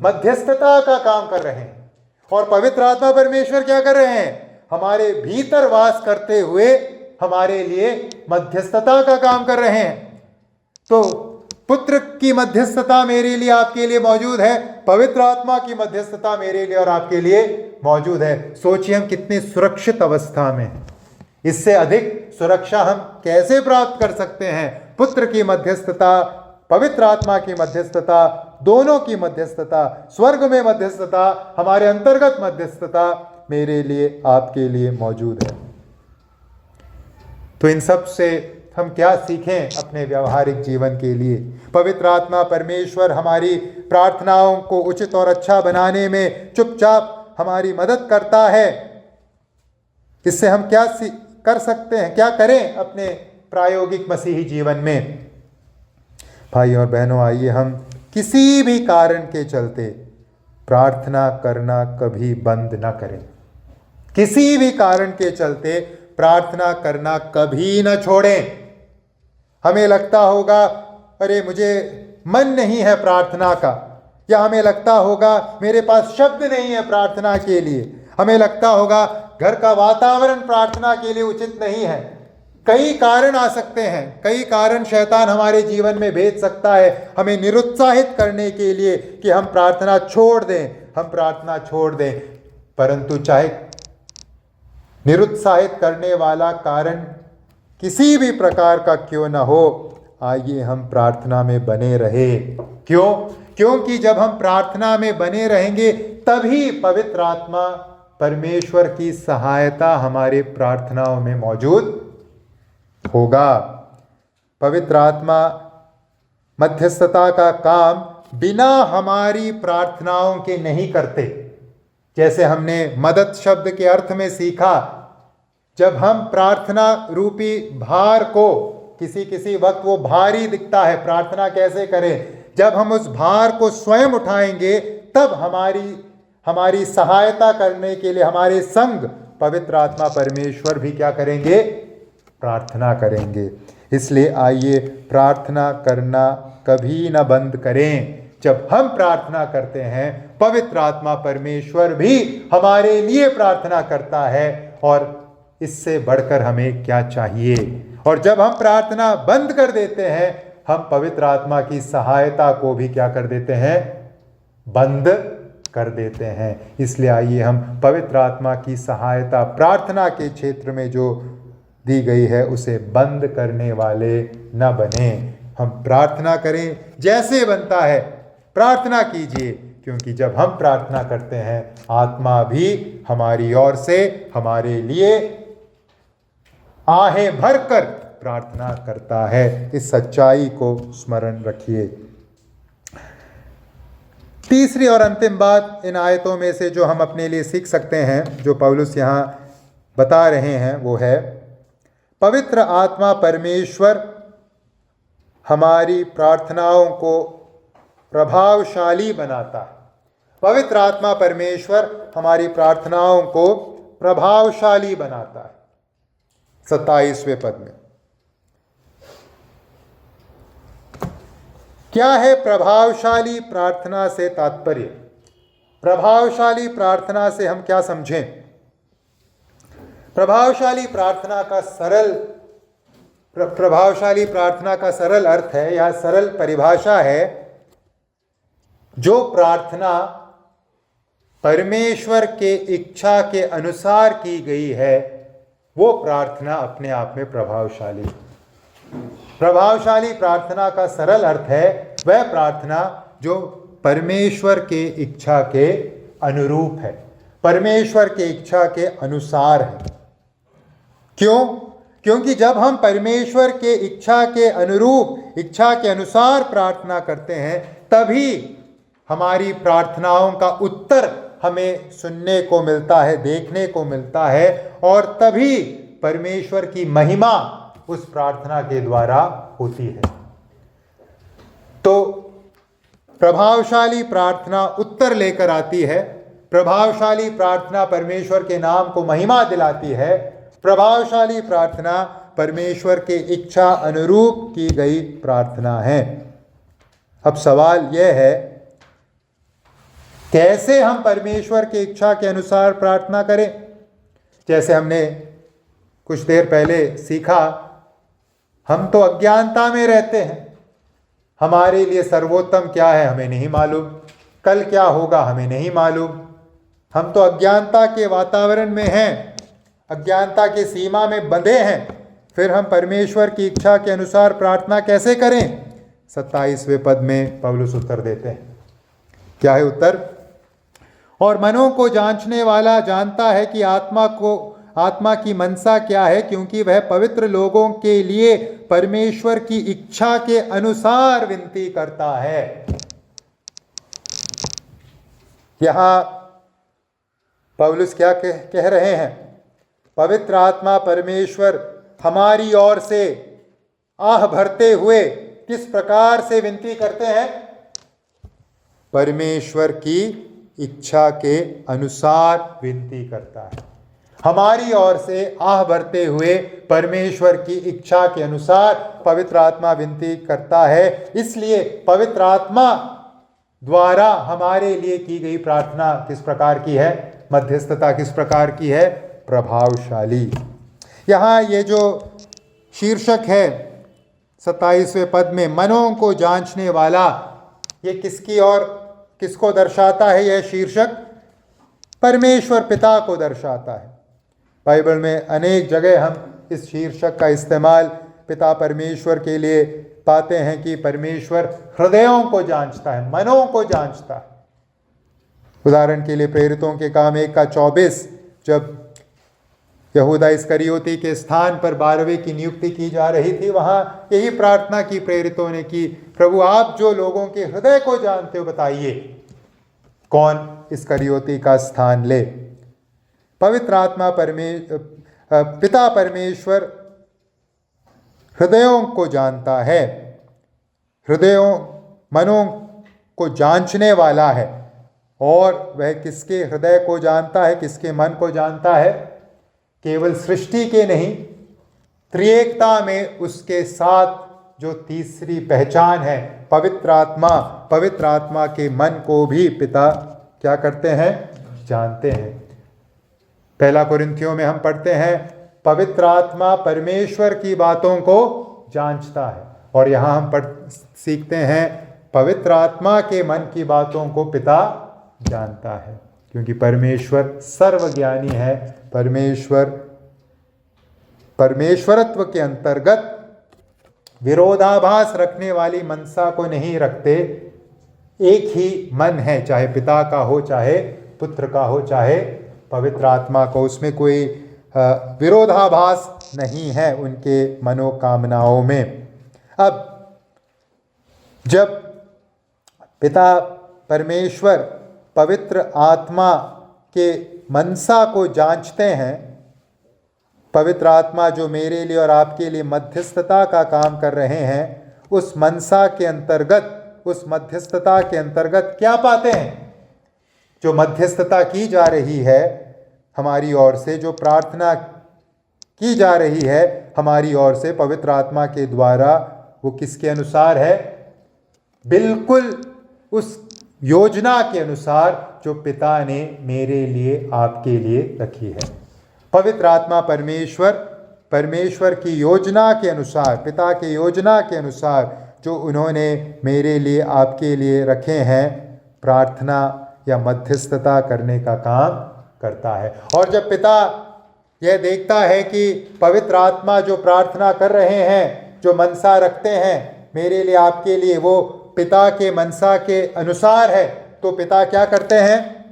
मध्यस्थता का काम कर रहे हैं। और पवित्र आत्मा परमेश्वर क्या कर रहे हैं? हमारे भीतर वास करते हुए हमारे लिए मध्यस्थता का काम कर रहे हैं। तो पुत्र की मध्यस्थता मेरे लिए, आपके लिए मौजूद है, पवित्र आत्मा की मध्यस्थता मेरे लिए और आपके लिए मौजूद है। सोचिए हम कितनी सुरक्षित अवस्था में हैं। इससे अधिक सुरक्षा हम कैसे प्राप्त कर सकते हैं? पुत्र की मध्यस्थता, पवित्र आत्मा की मध्यस्थता, दोनों की मध्यस्थता, स्वर्ग में मध्यस्थता, हमारे अंतर्गत मध्यस्थता, मेरे लिए, आपके लिए मौजूद है। तो इन सब से हम क्या सीखें अपने व्यावहारिक जीवन के लिए? पवित्र आत्मा परमेश्वर हमारी प्रार्थनाओं को उचित और अच्छा बनाने में चुपचाप हमारी मदद करता है। इससे हम क्या कर सकते हैं, क्या करें अपने प्रायोगिक मसीही जीवन में? भाई और बहनों, आइए हम किसी भी कारण के चलते प्रार्थना करना कभी बंद ना करें। किसी भी कारण के चलते प्रार्थना करना कभी न छोड़ें। हमें लगता होगा अरे मुझे मन नहीं है प्रार्थना का, या हमें लगता होगा मेरे पास शब्द नहीं है प्रार्थना के लिए, हमें लगता होगा घर का वातावरण प्रार्थना के लिए उचित नहीं है। कई कारण आ सकते हैं, कई कारण शैतान हमारे जीवन में भेज सकता है हमें निरुत्साहित करने के लिए कि हम प्रार्थना छोड़ दें, हम प्रार्थना छोड़ दें। परंतु चाहे निरुत्साहित करने वाला कारण किसी भी प्रकार का क्यों न हो, आइए हम प्रार्थना में बने रहे। क्यों? क्योंकि जब हम प्रार्थना में बने रहेंगे तभी पवित्र आत्मा परमेश्वर की सहायता हमारे प्रार्थनाओं में मौजूद होगा। पवित्र आत्मा मध्यस्थता का काम बिना हमारी प्रार्थनाओं के नहीं करते। जैसे हमने मदद शब्द के अर्थ में सीखा, जब हम प्रार्थना रूपी भार को, किसी वक्त वो भारी दिखता है, प्रार्थना कैसे करें? जब हम उस भार को स्वयं उठाएंगे तब हमारी सहायता करने के लिए हमारे संग पवित्र आत्मा परमेश्वर भी क्या करेंगे? प्रार्थना करेंगे। इसलिए आइए प्रार्थना करना कभी न बंद करें। जब हम प्रार्थना करते हैं पवित्र आत्मा परमेश्वर भी हमारे लिए प्रार्थना करता है, और इससे बढ़कर हमें क्या चाहिए? और जब हम प्रार्थना बंद कर देते हैं, हम पवित्र आत्मा की सहायता को भी क्या कर देते हैं? बंद कर देते हैं। इसलिए आइए हम पवित्र आत्मा की सहायता प्रार्थना के क्षेत्र में जो दी गई है उसे बंद करने वाले न बने। हम प्रार्थना करें, जैसे बनता है प्रार्थना कीजिए, क्योंकि जब हम प्रार्थना करते हैं आत्मा भी हमारी ओर से हमारे लिए आहें भरकर प्रार्थना करता है। इस सच्चाई को स्मरण रखिए। तीसरी और अंतिम बात इन आयतों में से जो हम अपने लिए सीख सकते हैं, जो पौलुस यहाँ बता रहे हैं, वो है पवित्र आत्मा परमेश्वर हमारी प्रार्थनाओं को प्रभावशाली बनाता है। पवित्र आत्मा परमेश्वर हमारी प्रार्थनाओं को प्रभावशाली बनाता है। 27वें पद में क्या है प्रभावशाली प्रार्थना से तात्पर्य? प्रभावशाली प्रार्थना से हम क्या समझें? प्रभावशाली प्रार्थना का सरल अर्थ है या सरल परिभाषा है, जो प्रार्थना परमेश्वर के इच्छा के अनुसार की गई है, वो प्रार्थना अपने आप में प्रभावशाली। प्रभावशाली प्रार्थना का सरल अर्थ है वह प्रार्थना जो परमेश्वर के इच्छा के अनुरूप है, परमेश्वर के इच्छा के अनुसार है। क्यों? क्योंकि जब हम परमेश्वर के इच्छा के अनुरूप, इच्छा के अनुसार प्रार्थना करते हैं, तभी हमारी प्रार्थनाओं का उत्तर हमें सुनने को मिलता है, देखने को मिलता है, और तभी परमेश्वर की महिमा उस प्रार्थना के द्वारा होती है। तो प्रभावशाली प्रार्थना उत्तर लेकर आती है, प्रभावशाली प्रार्थना परमेश्वर के नाम को महिमा दिलाती है, प्रभावशाली प्रार्थना परमेश्वर के इच्छा अनुरूप की गई प्रार्थना है। अब सवाल यह है, कैसे हम परमेश्वर की इच्छा के अनुसार प्रार्थना करें? जैसे हमने कुछ देर पहले सीखा, हम तो अज्ञानता में रहते हैं। हमारे लिए सर्वोत्तम क्या है हमें नहीं मालूम, कल क्या होगा हमें नहीं मालूम। हम तो अज्ञानता के वातावरण में हैं, अज्ञानता की सीमा में बंधे हैं। फिर हम परमेश्वर की इच्छा के अनुसार प्रार्थना कैसे करें? 27वें पद में पौलुस उत्तर देते हैं। क्या है उत्तर? और मनों को जांचने वाला जानता है कि आत्मा की मनसा क्या है, क्योंकि वह पवित्र लोगों के लिए परमेश्वर की इच्छा के अनुसार विनती करता है। यहां पौलुस क्या कह रहे हैं? पवित्र आत्मा परमेश्वर हमारी ओर से आह भरते हुए किस प्रकार से विनती करते हैं? परमेश्वर की इच्छा के अनुसार विनती करता है। हमारी ओर से आह भरते हुए परमेश्वर की इच्छा के अनुसार पवित्र आत्मा विनती करता है। इसलिए पवित्र आत्मा द्वारा हमारे लिए की गई प्रार्थना किस प्रकार की है? मध्यस्थता किस प्रकार की है? प्रभावशाली। यहाँ ये जो शीर्षक है 27वें पद में, मनों को जांचने वाला, ये किसको दर्शाता है? यह शीर्षक परमेश्वर पिता को दर्शाता है। बाइबल में अनेक जगह हम इस शीर्षक का इस्तेमाल पिता परमेश्वर के लिए पाते हैं कि परमेश्वर हृदयों को जांचता है, मनों को जांचता है। उदाहरण के लिए प्रेरितों के काम 1:24, जब यहूदा इस्करियोती के स्थान पर 12वें की नियुक्ति की जा रही थी, वहां यही प्रार्थना की प्रेरितों ने कि प्रभु आप जो लोगों के हृदय को जानते हो, बताइए कौन इस्करियोती का स्थान ले। पवित्र आत्मा पिता परमेश्वर हृदयों को जानता है, मनों को जांचने वाला है। और वह किसके हृदय को जानता है, किसके मन को जानता है? केवल सृष्टि के नहीं, त्रिएकता में उसके साथ जो तीसरी पहचान है पवित्र आत्मा के मन को भी पिता क्या करते हैं? जानते हैं। पहला कुरिन्थियों में हम पढ़ते हैं पवित्र आत्मा परमेश्वर की बातों को जांचता है। और यहाँ हम सीखते हैं पवित्र आत्मा के मन की बातों को पिता जानता है, क्योंकि परमेश्वर सर्वज्ञानी है। परमेश्वरत्व के अंतर्गत विरोधाभास रखने वाली मनसा को नहीं रखते। एक ही मन है, चाहे पिता का हो, चाहे पुत्र का हो, चाहे पवित्र आत्मा को। उसमें कोई विरोधाभास नहीं है उनके मनोकामनाओं में। अब जब पिता परमेश्वर पवित्र आत्मा के मनसा को जांचते हैं, पवित्र आत्मा जो मेरे लिए और आपके लिए मध्यस्थता का काम कर रहे हैं, उस मनसा के अंतर्गत, उस मध्यस्थता के अंतर्गत क्या पाते हैं? जो मध्यस्थता की जा रही है हमारी ओर से, जो प्रार्थना की जा रही है हमारी ओर से पवित्र आत्मा के द्वारा, वो किसके अनुसार है? बिल्कुल उस योजना के अनुसार जो पिता ने मेरे लिए, आपके लिए रखी है। पवित्र आत्मा परमेश्वर की योजना के अनुसार, पिता के योजना के अनुसार जो उन्होंने मेरे लिए, आपके लिए रखे हैं, प्रार्थना या मध्यस्थता करने का काम करता है। और जब पिता यह देखता है कि पवित्र आत्मा जो प्रार्थना कर रहे हैं, जो मनसा रखते हैं मेरे लिए, आपके लिए, वो पिता के मनसा के अनुसार है, तो पिता क्या करते हैं?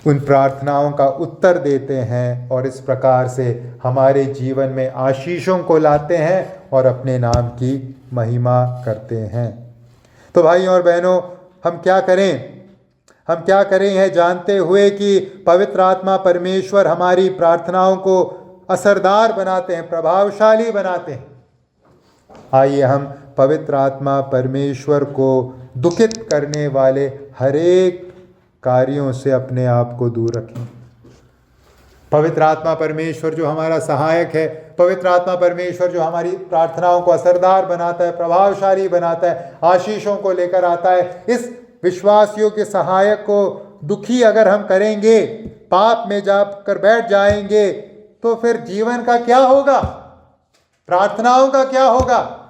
उन प्रार्थनाओं का उत्तर देते हैं और इस प्रकार से हमारे जीवन में आशीषों को लाते हैं और अपने नाम की महिमा करते हैं। तो भाई और बहनों, हम क्या करें यह जानते हुए कि पवित्र आत्मा परमेश्वर हमारी प्रार्थनाओं को असरदार बनाते हैं, प्रभावशाली बनाते हैं। आइए हम पवित्र आत्मा परमेश्वर को दुखित करने वाले हरेक कार्यों से अपने आप को दूर रखें। पवित्र आत्मा परमेश्वर जो हमारा सहायक है, पवित्र आत्मा परमेश्वर जो हमारी प्रार्थनाओं को असरदार बनाता है, प्रभावशाली बनाता है, आशीषों को लेकर आता है, इस विश्वासियों के सहायक को दुखी अगर हम करेंगे, पाप में जाकर बैठ जाएंगे, तो फिर जीवन का क्या होगा? प्रार्थनाओं का क्या होगा?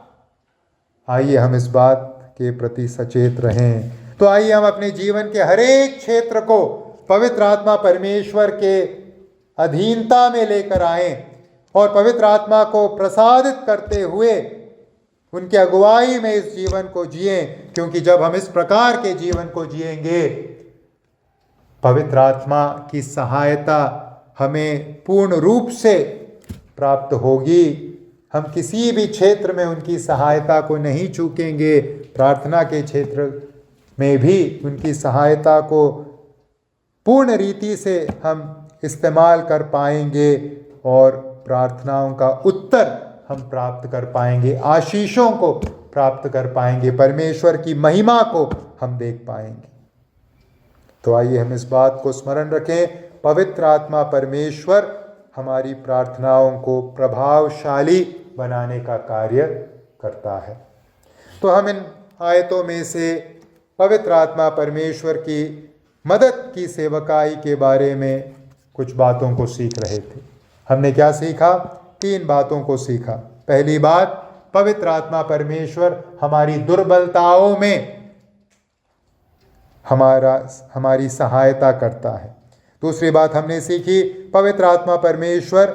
आइए हम इस बात के प्रति सचेत रहें। तो आइए हम अपने जीवन के हरेक क्षेत्र को पवित्र आत्मा परमेश्वर के अधीनता में लेकर आएं और पवित्र आत्मा को प्रसादित करते हुए उनकी अगुवाई में इस जीवन को जिएं, क्योंकि जब हम इस प्रकार के जीवन को जिएंगे पवित्र आत्मा की सहायता हमें पूर्ण रूप से प्राप्त होगी। हम किसी भी क्षेत्र में उनकी सहायता को नहीं चूकेंगे। प्रार्थना के क्षेत्र में भी उनकी सहायता को पूर्ण रीति से हम इस्तेमाल कर पाएंगे और प्रार्थनाओं का उत्तर हम प्राप्त कर पाएंगे, आशीषों को प्राप्त कर पाएंगे, परमेश्वर की महिमा को हम देख पाएंगे। तो आइए हम इस बात को स्मरण रखें, पवित्र आत्मा परमेश्वर हमारी प्रार्थनाओं को प्रभावशाली बनाने का कार्य करता है। तो हम इन आयतों में से पवित्र आत्मा परमेश्वर की मदद की सेवकाई के बारे में कुछ बातों को सीख रहे थे। हमने क्या सीखा? 3 बातों को सीखा। पहली बात, पवित्र आत्मा परमेश्वर हमारी दुर्बलताओं में हमारी सहायता करता है। दूसरी बात हमने सीखी, पवित्र आत्मा परमेश्वर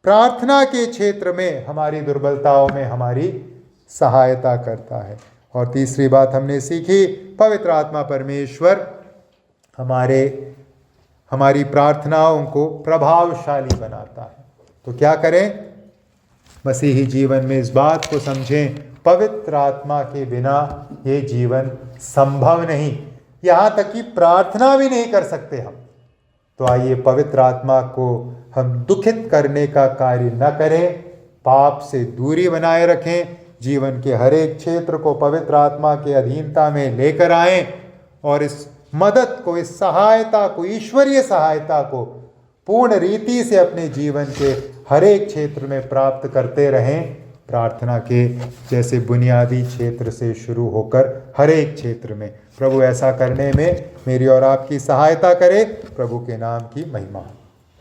प्रार्थना के क्षेत्र में हमारी दुर्बलताओं में हमारी सहायता करता है। और तीसरी बात हमने सीखी, पवित्र आत्मा परमेश्वर हमारी प्रार्थनाओं को प्रभावशाली बनाता है। तो क्या करें? मसीही जीवन में इस बात को समझें, पवित्र आत्मा के बिना ये जीवन संभव नहीं, यहाँ तक कि प्रार्थना भी नहीं कर सकते हम। तो आइए पवित्र आत्मा को हम दुखित करने का कार्य न करें, पाप से दूरी बनाए रखें, जीवन के हर एक क्षेत्र को पवित्र आत्मा के अधीनता में लेकर आएं और इस मदद को, इस सहायता को, ईश्वरीय सहायता को पूर्ण रीति से अपने जीवन के हर एक क्षेत्र में प्राप्त करते रहें। प्रार्थना के जैसे बुनियादी क्षेत्र से शुरू होकर हर एक क्षेत्र में। प्रभु ऐसा करने में मेरी और आपकी सहायता करे। प्रभु के नाम की महिमा।